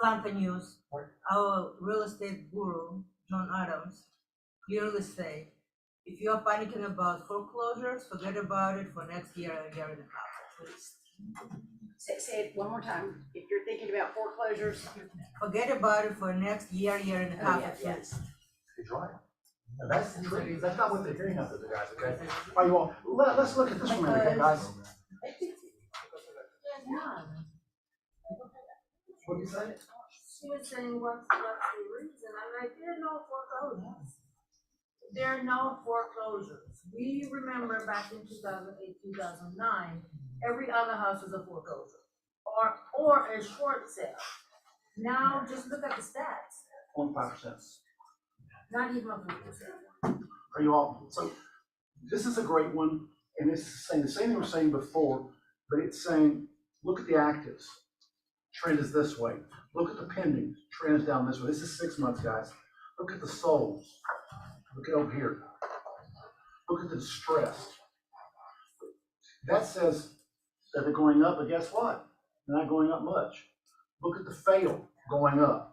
[SPEAKER 15] Atlanta News, our real estate guru, John Adams, clearly said, if you are panicking about foreclosures, forget about it for next year and a year and a half at least.
[SPEAKER 9] Say it one more time. If you're thinking about foreclosures.
[SPEAKER 15] Forget about it for next year, year and a half at least.
[SPEAKER 2] He's right. And that's the truth. That's not what they're hearing out there, guys, okay? All right, you all, let's look at this one, okay, guys? What do you say?
[SPEAKER 6] She was saying, what's the reason? I'm like, there are no foreclosures. There are no foreclosures. We remember back in 2008, 2009, every other house was a foreclosure or a short sale. Now, just look at the stats.
[SPEAKER 2] 0.5%.
[SPEAKER 6] Not even a 4%.
[SPEAKER 2] Are you all, so this is a great one, and it's saying the same thing we were saying before, but it's saying, look at the actives. Trend is this way. Look at the pending. Trend is down this way. This is 6 months, guys. Look at the solds. Look at over here. Look at the distressed. That says that they're going up, but guess what? They're not going up much. Look at the fail going up.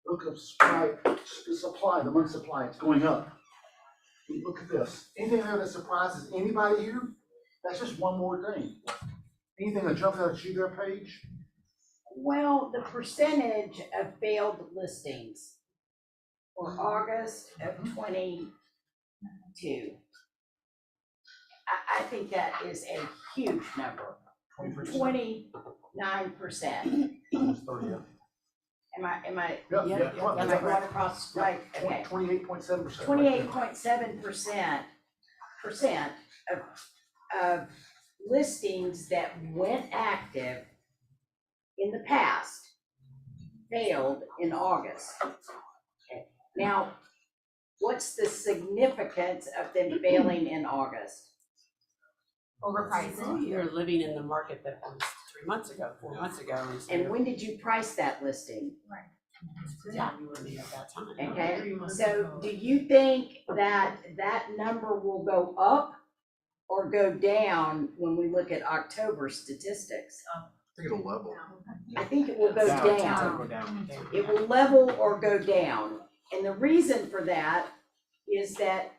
[SPEAKER 2] Look at the supply, the month supply, it's going up. Look at this. Anything there that surprises anybody here? That's just one more thing. Anything that jumps out at you there, Paige?
[SPEAKER 9] Well, the percentage of failed listings for August of 22. I think that is a huge number. 29%. Am I going across, right, okay.
[SPEAKER 2] 28.7%.
[SPEAKER 9] 28.7% of listings that went active in the past failed in August. Okay. Now, what's the significance of them failing in August?
[SPEAKER 10] Overpricing. You're living in the market that was 3 months ago, 4 months ago.
[SPEAKER 9] And when did you price that listing?
[SPEAKER 10] Right. Yeah, you were at that time.
[SPEAKER 9] Okay, so do you think that that number will go up or go down when we look at October statistics?
[SPEAKER 5] I think it'll level.
[SPEAKER 9] I think it will go down. It will level or go down. And the reason for that is that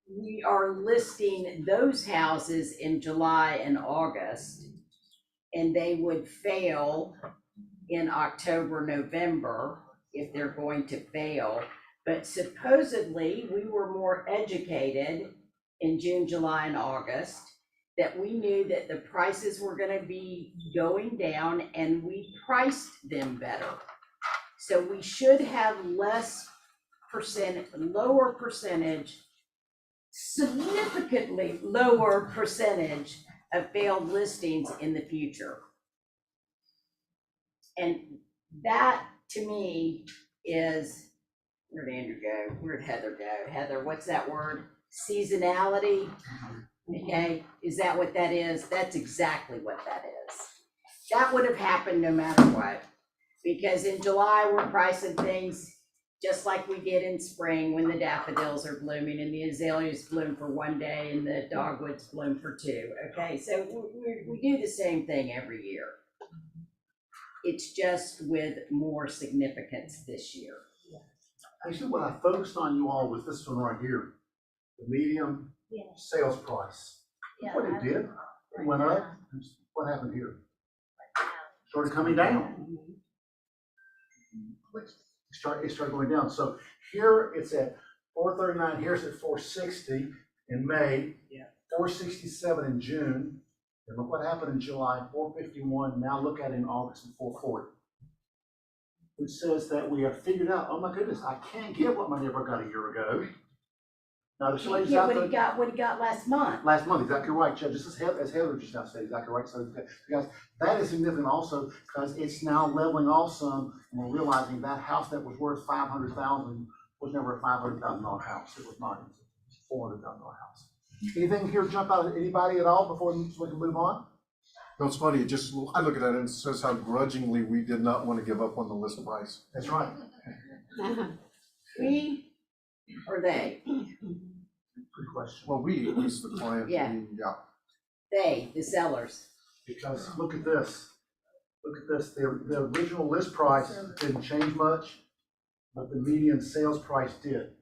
[SPEAKER 9] we are listing those houses in July and August, and they would fail in October, November, if they're going to fail. But supposedly, we were more educated in June, July, and August, that we knew that the prices were gonna be going down, and we priced them better. So we should have lower percentage, significantly lower percentage of failed listings in the future. And that, to me, is, where'd Andrew go? Where'd Heather go? Heather, what's that word? Seasonality? Okay, is that what that is? That's exactly what that is. That would have happened no matter what. Because in July, we're pricing things just like we did in spring when the daffodils are blooming and the azaleas bloom for 1 day and the dogwoods bloom for 2. Okay, so we do the same thing every year. It's just with more significance this year.
[SPEAKER 2] Actually, what I focused on you all was this one right here, the medium sales price. What it did, it went up. What happened here? Started coming down. It started going down. So here it's at 439. Here's at 460 in May. 467 in June. And look what happened in July, 451. Now look at it in August and 440. Which says that we have figured out, oh my goodness, I can't get what my neighbor got a year ago. Now there's ladies
[SPEAKER 9] Yeah,
[SPEAKER 2] out
[SPEAKER 9] what
[SPEAKER 2] there.
[SPEAKER 9] he got last month.
[SPEAKER 2] Last month, exactly right, Chad, just as Heather just now said, exactly right. So guys, that is significant also because it's now leveling off some, and we're realizing that house that was worth $500,000 was never a $500,000 house. It was not. It's a $400,000 house. Anything here jump out at anybody at all before we can move on?
[SPEAKER 5] No, it's funny, I look at that and it says how grudgingly we did not want to give up on the list price.
[SPEAKER 2] That's right.
[SPEAKER 9] or they?
[SPEAKER 2] Good question.
[SPEAKER 5] Well, we, at least the client,
[SPEAKER 9] Yeah.
[SPEAKER 5] yeah.
[SPEAKER 9] They, the sellers.
[SPEAKER 2] Because look at this, the original list price didn't change much, but the median sales price did.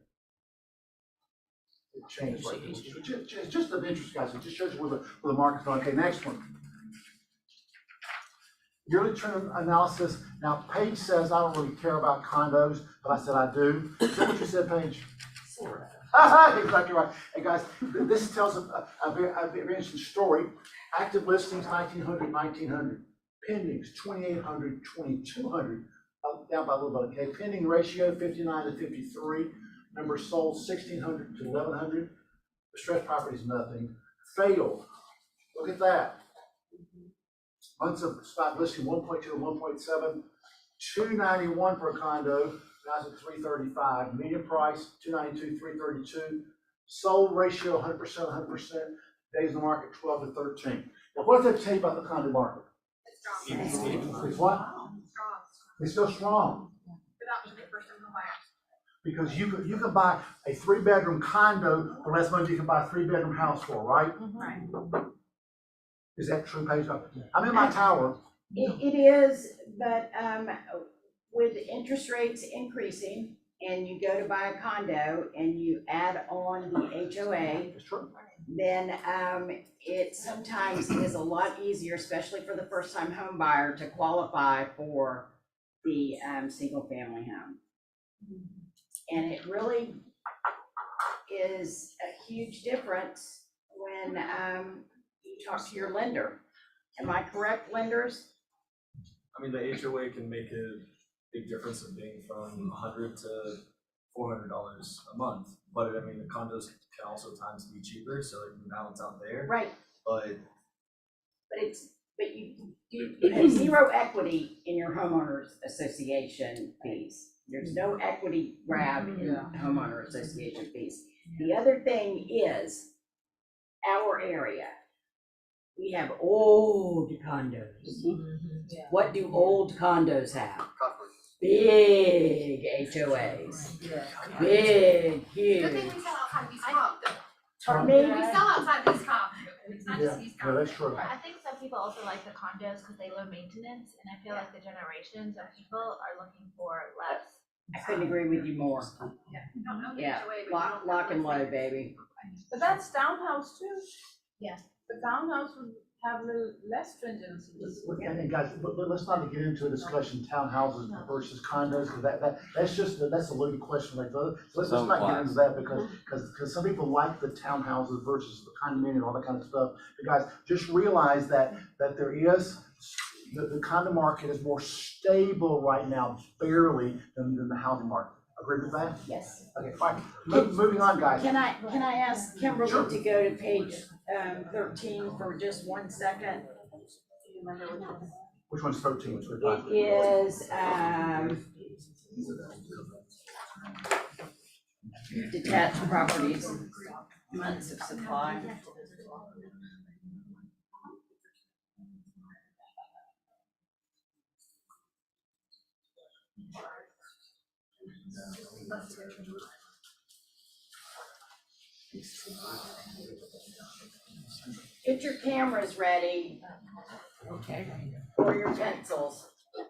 [SPEAKER 2] It changed, like, it's just of interest, guys, it just shows you where the market's going. Okay, next one. Yearly trend analysis, now Paige says, I don't really care about condos, but I said I do. Is that what you said, Paige?
[SPEAKER 10] Sort of.
[SPEAKER 2] Exactly right. Hey guys, this tells a very interesting story. Active listings, 1900. Pendings, 2800, 2200, down by a little bit, okay? Pending ratio, 59 to 53. Number sold, 1600 to 1100. Distressed properties, nothing. Failed, look at that. Months of stock listing, 1.2 to 1.7. 291 per condo. Guys at 335, median price 292, 332, sold ratio 100%, 100%, days in the market 12 to 13. Now, what does that tell you about the condo market?
[SPEAKER 11] It's strong.
[SPEAKER 2] It's what?
[SPEAKER 11] Strong.
[SPEAKER 2] It's still strong.
[SPEAKER 11] Without the first time buyers.
[SPEAKER 2] Because you can buy a 3-bedroom condo for less money you can buy a 3-bedroom house for, right?
[SPEAKER 11] Right.
[SPEAKER 2] Is that true, Paige? I'm in my tower.
[SPEAKER 9] It is, but, with interest rates increasing and you go to buy a condo and you add on the HOA, then it sometimes is a lot easier, especially for the first time home buyer, to qualify for the single family home. And it really is a huge difference when you talk to your lender. Am I correct, lenders?
[SPEAKER 18] I mean, the HOA can make a big difference of being from $100 to $400 a month. But I mean, the condos can also times be cheaper, so it can balance out there.
[SPEAKER 9] Right.
[SPEAKER 18] But
[SPEAKER 9] You have zero equity in your homeowners association fees. There's no equity grab in homeowner association fees. The other thing is our area. We have old condos. What do old condos have? Big HOAs. Big, huge.
[SPEAKER 11] Good thing we sell outside East Cobb though.
[SPEAKER 9] Pardon me?
[SPEAKER 11] We sell outside East Cobb. It's not just East Cobb.
[SPEAKER 2] that's true.
[SPEAKER 19] I think some people also like the condos because they low maintenance, and I feel like the generations of people are looking for less.
[SPEAKER 9] I couldn't agree with you more. Yeah, lock and load, baby.
[SPEAKER 4] But that's townhouse too.
[SPEAKER 19] Yeah.
[SPEAKER 4] The townhouse would have a little less stringency.
[SPEAKER 2] And guys, let's not get into a discussion townhouses versus condos, because that's a loaded question. Like, let's not get into that because some people like the townhouses versus the condominium and all that kind of stuff. But guys, just realize that there is the condo market is more stable right now, barely than the housing market. Agree with that?
[SPEAKER 9] Yes.
[SPEAKER 2] Okay, fine. Moving on, guys.
[SPEAKER 9] Can I ask Kimberly to go to page 13 for just 1 second? Do you remember which one?
[SPEAKER 2] Which one's 13?
[SPEAKER 9] It is detached properties, months of supply. Get your cameras ready. Okay. Or your pencils.
[SPEAKER 3] It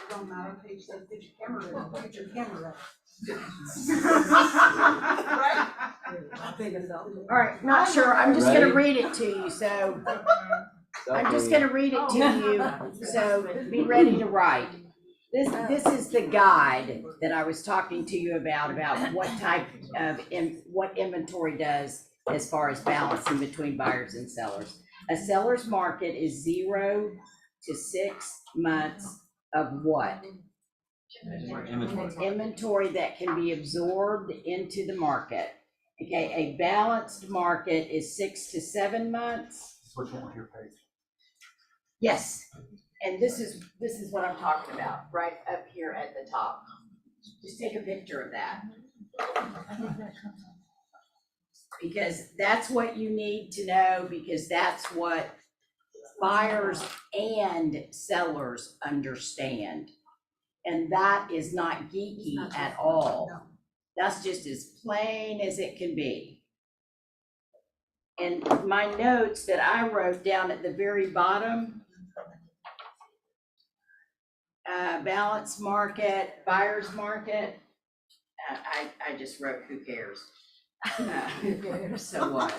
[SPEAKER 3] don't matter, Paige said, get your camera ready, get your camera ready. Right? Big enough.
[SPEAKER 9] All right, not sure, I'm just gonna read it to you, so. I'm just gonna read it to you, so be ready to write. This is the guide that I was talking to you about what type of, what inventory does as far as balancing between buyers and sellers. A seller's market is 0 to 6 months of what? Inventory that can be absorbed into the market. Okay, a balanced market is 6 to 7 months.
[SPEAKER 2] That's what you want here, Paige.
[SPEAKER 9] Yes, and this is what I'm talking about, right up here at the top. Just take a picture of that. Because that's what you need to know, because that's what buyers and sellers understand. And that is not geeky at all. That's just as plain as it can be. And my notes that I wrote down at the very bottom, balanced market, buyer's market, I just wrote, who cares? Who cares, so what?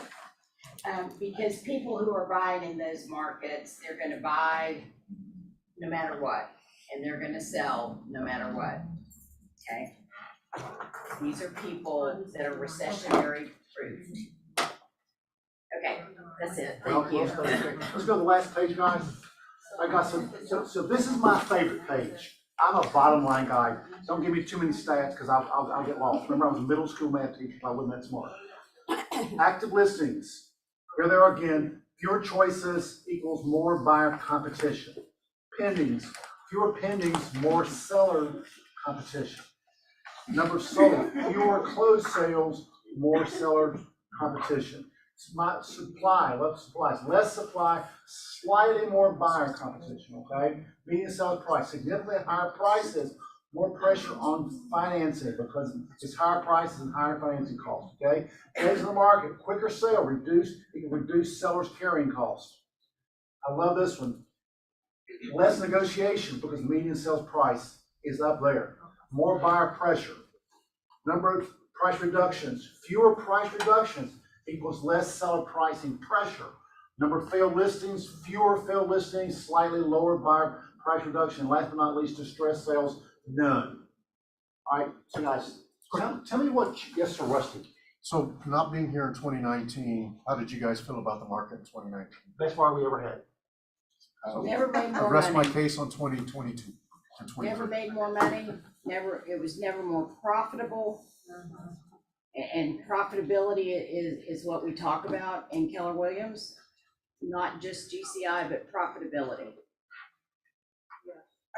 [SPEAKER 9] Because people who are buying in those markets, they're gonna buy no matter what, and they're gonna sell no matter what, okay? These are people that are recessionary proof. Okay, that's it, thank you.
[SPEAKER 2] Let's go to the last page, guys. I got so this is my favorite page. I'm a bottom line guy. Don't give me too many stats because I'll get lost. Remember, I was a middle school math teacher, so I wasn't that smart. Active listings. Here they are again. Fewer choices equals more buyer competition. Pendings. Fewer pendings, more seller competition. Number sold. Fewer closed sales, more seller competition. Supply, less supplies, less supply, slightly more buyer competition, okay? Median selling price, significantly higher prices, more pressure on financing because it's higher prices and higher financing costs, okay? Edge of the market, quicker sale, it can reduce sellers' carrying costs. I love this one. Less negotiation because the median sales price is up there. More buyer pressure. Number of price reductions, fewer price reductions equals less seller pricing pressure. Number of failed listings, fewer failed listings, slightly lower buyer price reduction. Last but not least, distressed sales, none. All right, so guys, tell me what, yes, sir, Rusty.
[SPEAKER 5] So not being here in 2019, how did you guys feel about the market in 2019?
[SPEAKER 2] Best buy we ever had.
[SPEAKER 9] Never made more
[SPEAKER 5] I rest my
[SPEAKER 9] money.
[SPEAKER 5] case on 2022 and 23.
[SPEAKER 9] Never made more money, it was never more profitable. And profitability is what we talk about in Keller Williams, not just GCI, but profitability.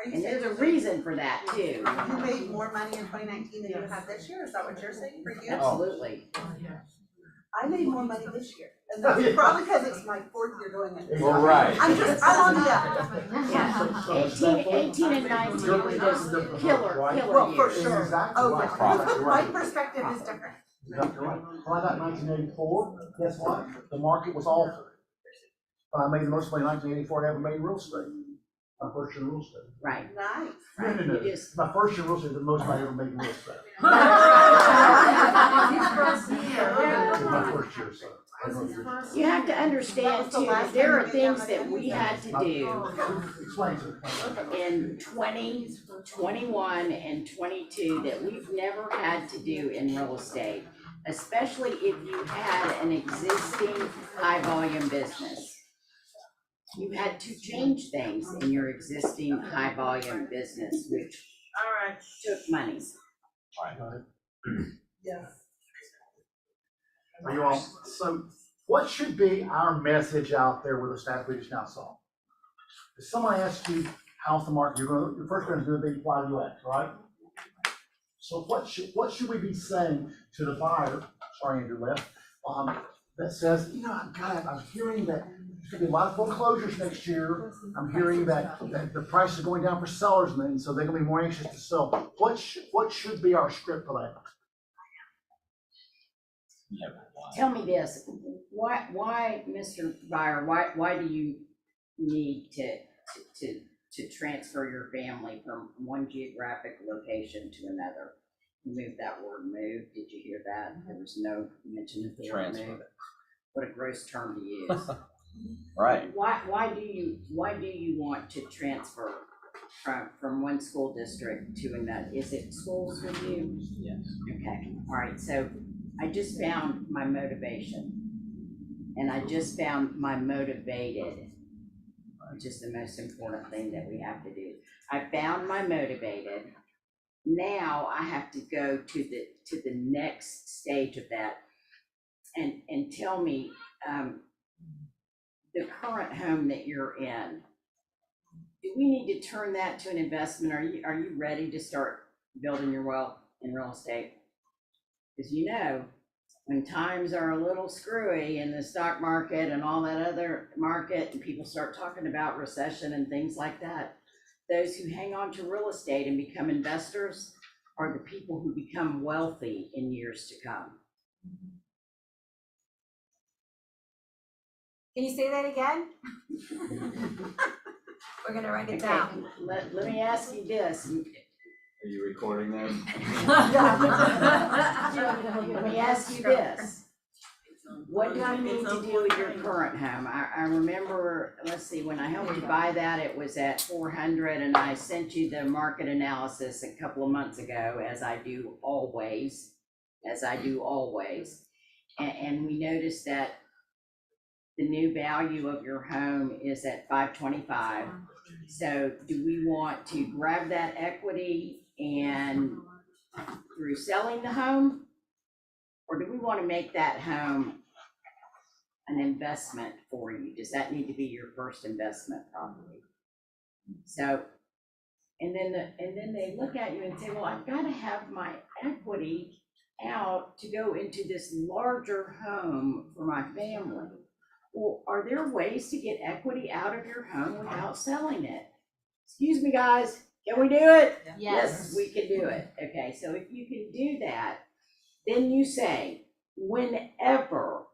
[SPEAKER 9] And there's a reason for that too.
[SPEAKER 3] You made more money in 2019 than you have this year, is that what you're saying for you?
[SPEAKER 9] Absolutely.
[SPEAKER 3] I made more money this year, and that's probably because it's my 4th year doing it.
[SPEAKER 13] Well, right.
[SPEAKER 3] I'm on the up.
[SPEAKER 9] Yeah, 18 and 19 were just killer
[SPEAKER 3] Well, for
[SPEAKER 9] years.
[SPEAKER 3] sure.
[SPEAKER 2] Exactly
[SPEAKER 3] Oh,
[SPEAKER 2] right.
[SPEAKER 3] yeah.
[SPEAKER 2] Exactly
[SPEAKER 3] My
[SPEAKER 2] right.
[SPEAKER 3] perspective is different.
[SPEAKER 2] Exactly right. When I got 1984, guess what? The market was awful. But I made the most money in 1984 I ever made in real estate. My first year in real estate.
[SPEAKER 9] Right.
[SPEAKER 3] Nice.
[SPEAKER 2] No.
[SPEAKER 9] You just-
[SPEAKER 2] My first year in real estate, the most money I ever made in real estate. My first year, so.
[SPEAKER 9] You have to understand too, that there are things that we had to do
[SPEAKER 2] Explain to me.
[SPEAKER 9] in 20, 21, and 22 that we've never had to do in real estate, especially if you had an existing high volume business. You had to change things in your existing high volume business, which took money.
[SPEAKER 3] Yes.
[SPEAKER 2] Are you all, so what should be our message out there with the staff we just now saw? If someone asks you, how's the market, you're first going to do a big why do you ask, right? So what should we be saying to the buyer, sorry Andrew left, that says, I'm hearing that there's gonna be a lot of foreclosures next year. I'm hearing that the price is going down for sellers and so they're gonna be more anxious to sell. What should be our script for that?
[SPEAKER 9] Tell me this, why, Mr. Buyer, why do you need to transfer your family from one geographic location to another? Move, that word move, did you hear that? There was no mention of the word move. What a gross term to use.
[SPEAKER 13] Right.
[SPEAKER 9] Why do you want to transfer from one school district to another? Is it schools with you?
[SPEAKER 13] Yes.
[SPEAKER 9] Okay, all right, so I just found my motivation. And I just found my motivated, which is the most important thing that we have to do. I found my motivated. Now I have to go to the next stage of that and tell me the current home that you're in, do we need to turn that to an investment? Are you ready to start building your wealth in real estate? Because when times are a little screwy in the stock market and all that other market, and people start talking about recession and things like that, those who hang on to real estate and become investors are the people who become wealthy in years to come.
[SPEAKER 21] Can you say that again? We're gonna write it down.
[SPEAKER 9] Let me ask you this.
[SPEAKER 13] Are you recording this?
[SPEAKER 9] Let me ask you this. What do you need to do with your current home? I remember, let's see, when I helped you buy that, it was at 400, and I sent you the market analysis a couple of months ago, as I do always. And we noticed that the new value of your home is at 525. So do we want to grab that equity and through selling the home? Or do we want to make that home an investment for you? Does that need to be your first investment property? So, and then they look at you and say, well, I've got to have my equity out to go into this larger home for my family. Well, are there ways to get equity out of your home without selling it? Excuse me, guys, can we do it?
[SPEAKER 21] Yes.
[SPEAKER 9] We can do it. Okay, so if you can do that, then you say, whenever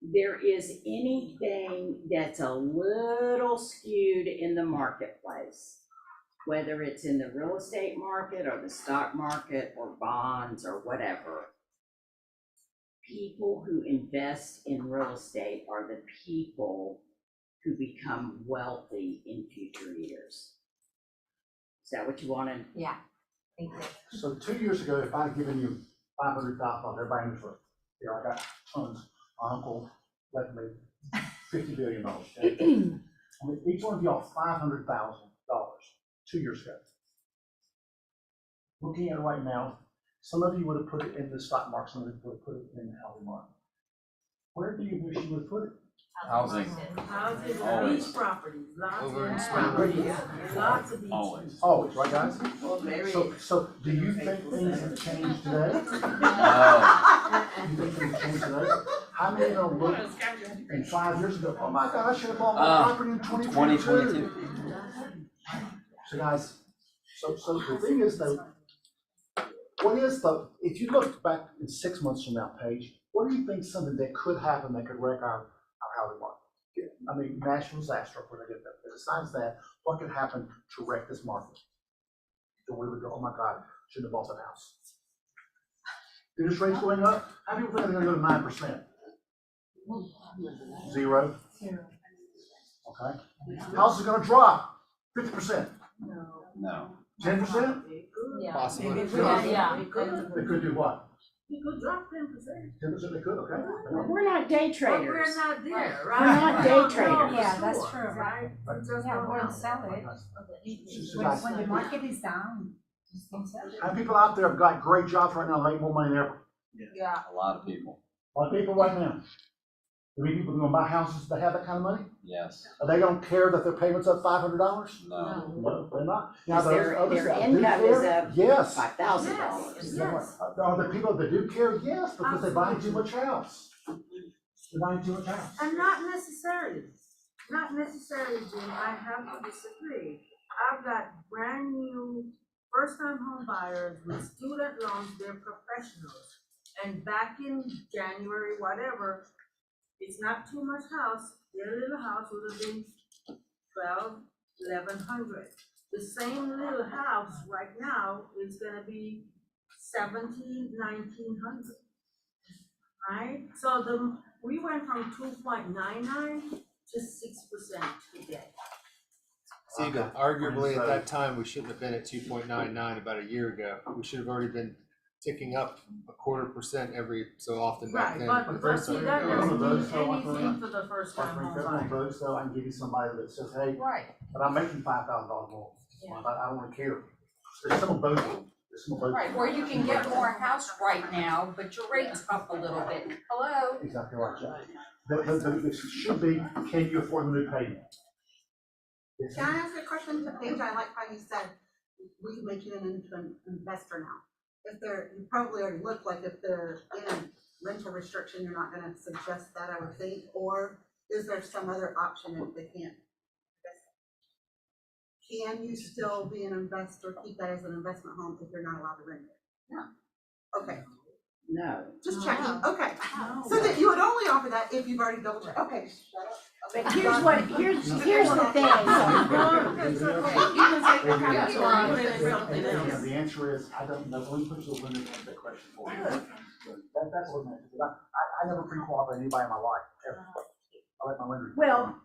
[SPEAKER 9] there is anything that's a little skewed in the marketplace, whether it's in the real estate market or the stock market or bonds or whatever, people who invest in real estate are the people who become wealthy in future years. Is that what you wanted?
[SPEAKER 21] Yeah. Thank you.
[SPEAKER 2] So 2 years ago, if I'd given you $500,000, everybody in this room, here, I got tons, my uncle left me $50 billion. Okay? I mean, each one of y'all $500,000 2 years ago. Looking at it right now, some of you would have put it in the stock market, some of you would have put it in the housing market. Where do you wish you would have put it?
[SPEAKER 13] Housing.
[SPEAKER 6] Houses,
[SPEAKER 13] Always.
[SPEAKER 6] beach properties, lots
[SPEAKER 13] Over in
[SPEAKER 6] of
[SPEAKER 13] Spring
[SPEAKER 6] properties, lots of beaches.
[SPEAKER 13] Always.
[SPEAKER 2] Always, right, guys?
[SPEAKER 3] Well, very.
[SPEAKER 2] So do you think things have changed today?
[SPEAKER 13] No.
[SPEAKER 2] You think things have changed today? How many of them look in 5 years ago, oh my God, I should have bought my property in 2022? So guys, so the thing is though, what is if you look back in 6 months from now, Paige, what do you think something that could happen that could wreck our housing market? I mean, national disaster, we're gonna get that. But besides that, what could happen to wreck this market? So we would go, oh my God, shouldn't have bought that house. Interest rates going up, how do you think they're gonna go to 9%? 0? Okay. House is gonna drop 50%.
[SPEAKER 13] No.
[SPEAKER 2] 10%?
[SPEAKER 21] Yeah.
[SPEAKER 5] Possibly.
[SPEAKER 6] Yeah.
[SPEAKER 2] They could do what?
[SPEAKER 6] You could drop 10%.
[SPEAKER 2] 10% they could, okay.
[SPEAKER 9] We're not day
[SPEAKER 6] But
[SPEAKER 9] traders.
[SPEAKER 6] we're not there, right?
[SPEAKER 9] We're not day traders.
[SPEAKER 21] Yeah, that's true.
[SPEAKER 6] Right? We just
[SPEAKER 21] Yeah,
[SPEAKER 6] don't
[SPEAKER 21] or
[SPEAKER 6] know.
[SPEAKER 21] sell it. When the market is down, just don't sell it.
[SPEAKER 2] How many people out there have got great jobs right now, make more money than ever?
[SPEAKER 21] Yeah.
[SPEAKER 13] A lot of people.
[SPEAKER 2] A lot of people right now. Do many people gonna buy houses that have that kind of money?
[SPEAKER 13] Yes.
[SPEAKER 2] Are they don't care that their payment's up $500?
[SPEAKER 13] No.
[SPEAKER 2] No, they're not. Now,
[SPEAKER 9] Is
[SPEAKER 2] those
[SPEAKER 9] their
[SPEAKER 2] others that do
[SPEAKER 9] income is
[SPEAKER 2] care,
[SPEAKER 9] up
[SPEAKER 2] yes.
[SPEAKER 9] $5,000.
[SPEAKER 6] Yes.
[SPEAKER 2] Are the people that do care? Yes, because they're buying too much house. They're buying too much house.
[SPEAKER 6] And not necessarily, Jim, I have to disagree. I've got brand new first-time home buyers with student loans, they're professionals. And back in January, whatever, it's not too much house, their little house would have been 1,100. The same little house right now is gonna be 1,900. Right? So we went from 2.99 to 6% today.
[SPEAKER 5] See, but arguably at that time, we shouldn't have been at 2.99 about a year ago. We should have already been ticking up 0.25% every so often back then.
[SPEAKER 6] But see, that doesn't mean anything for the first time home buyer.
[SPEAKER 2] Votes though, I can give you somebody that says, hey,
[SPEAKER 21] Right.
[SPEAKER 2] but I'm making $5,000 more. But I don't wanna care. There's some votes.
[SPEAKER 14] Right, or you can get more house right now, but your rate's up a little bit. Hello?
[SPEAKER 2] Exactly right, Jack. The should be, can you afford the new payment? Yes,
[SPEAKER 3] Can I ask a question to Paige? I like how you said we can make you into an investor now. If you probably already look like if they're in a rental restriction, you're not gonna suggest that, I would think, or is there some other option if they can't? can you still be an investor, keep that as an investment home if you're not allowed to rent it?
[SPEAKER 9] No.
[SPEAKER 3] Okay,
[SPEAKER 9] No.
[SPEAKER 3] just checking, okay. So that you would only offer that if you've already double checked, okay.
[SPEAKER 9] But here's the thing.
[SPEAKER 2] The answer is, I don't know, let me put the limit on that question for you. That's what I never pre-qualified anybody in my life, ever. I let my lender.
[SPEAKER 9] Well,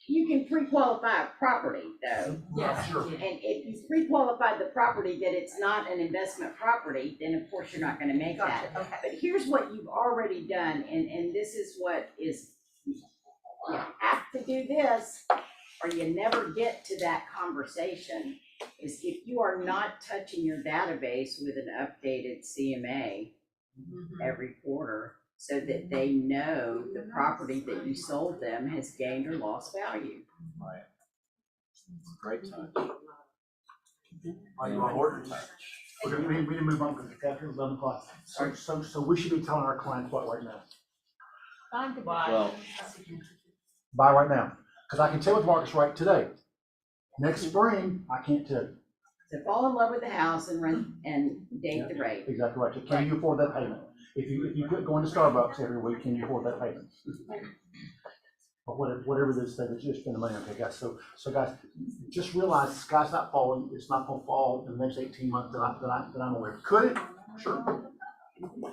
[SPEAKER 9] you can pre-qualify a property though.
[SPEAKER 2] Yes. Sure.
[SPEAKER 9] And if you pre-qualified the property that it's not an investment property, then of course you're not gonna make that.
[SPEAKER 3] Gotcha, okay.
[SPEAKER 9] But here's what you've already done, and this is what is, you have to do this, or you never get to that conversation, is if you are not touching your database with an updated CMA every quarter, so that they know the property that you sold them has gained or lost value.
[SPEAKER 13] Right. Great touch.
[SPEAKER 2] Important touch. Okay, we need to move on because it's after 11 o'clock. So we should be telling our clients what right now?
[SPEAKER 14] Time to buy.
[SPEAKER 13] Well,
[SPEAKER 2] Buy right now. Because I can tell what the market's right today. Next spring, I can't tell you.
[SPEAKER 9] So fall in love with the house and rent and date the rate.
[SPEAKER 2] Exactly right. So can you afford that payment? If you quit going to Starbucks every week, can you afford that payment? But whatever this thing is, just spend the money on. Okay, guys. So guys, just realize the sky's not falling. It's not going to fall in the next 18 months that I'm aware of. Could it? Sure.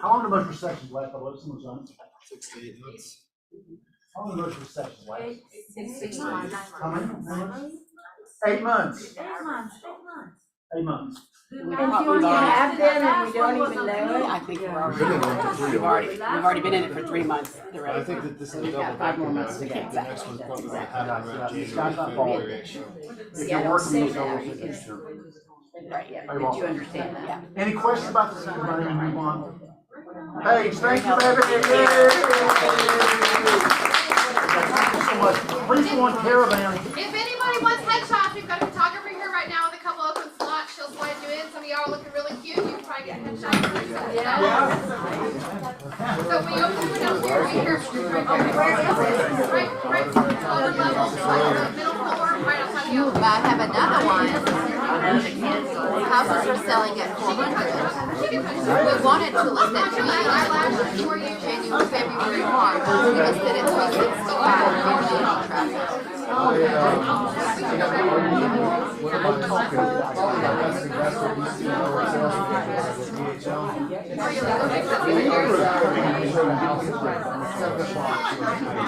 [SPEAKER 2] How long do most recessions last? I love someone's on.
[SPEAKER 5] 6 to 8 months.
[SPEAKER 2] How long do most recessions last?
[SPEAKER 15] 6 months.
[SPEAKER 2] How many? 8 months. 8 months.
[SPEAKER 9] And you have them and you don't even know it.
[SPEAKER 10] I think we've already been in it for 3 months. The
[SPEAKER 5] I think that this is
[SPEAKER 9] We've got 5 more months to go.
[SPEAKER 5] The next one's probably gonna happen around
[SPEAKER 2] The
[SPEAKER 5] January,
[SPEAKER 2] sky's not falling.
[SPEAKER 5] February.
[SPEAKER 2] If
[SPEAKER 9] See, I
[SPEAKER 2] you're
[SPEAKER 9] don't
[SPEAKER 2] working
[SPEAKER 9] say
[SPEAKER 2] those
[SPEAKER 9] that
[SPEAKER 2] hours,
[SPEAKER 9] because-
[SPEAKER 2] it's true.
[SPEAKER 9] Right, yeah,
[SPEAKER 2] Very
[SPEAKER 9] but you
[SPEAKER 2] well.
[SPEAKER 9] understand that.
[SPEAKER 10] Yeah.
[SPEAKER 2] Any questions about this? Everybody, and move on. Paige, thank you, baby. Yay! Thank you so much. Please go on Caravan.
[SPEAKER 11] If anybody wants headshots, we've got a photographer here right now with a couple open slots. She'll slide you in. Some of y'all are looking really cute. You can probably get a headshot. So we open the window here, right here. Right, lower level, like the middle floor, right outside the open.
[SPEAKER 21] I have another one. Houses are selling at 400. We wanted to list it January, February, March. We listed it 365.
[SPEAKER 2] Are you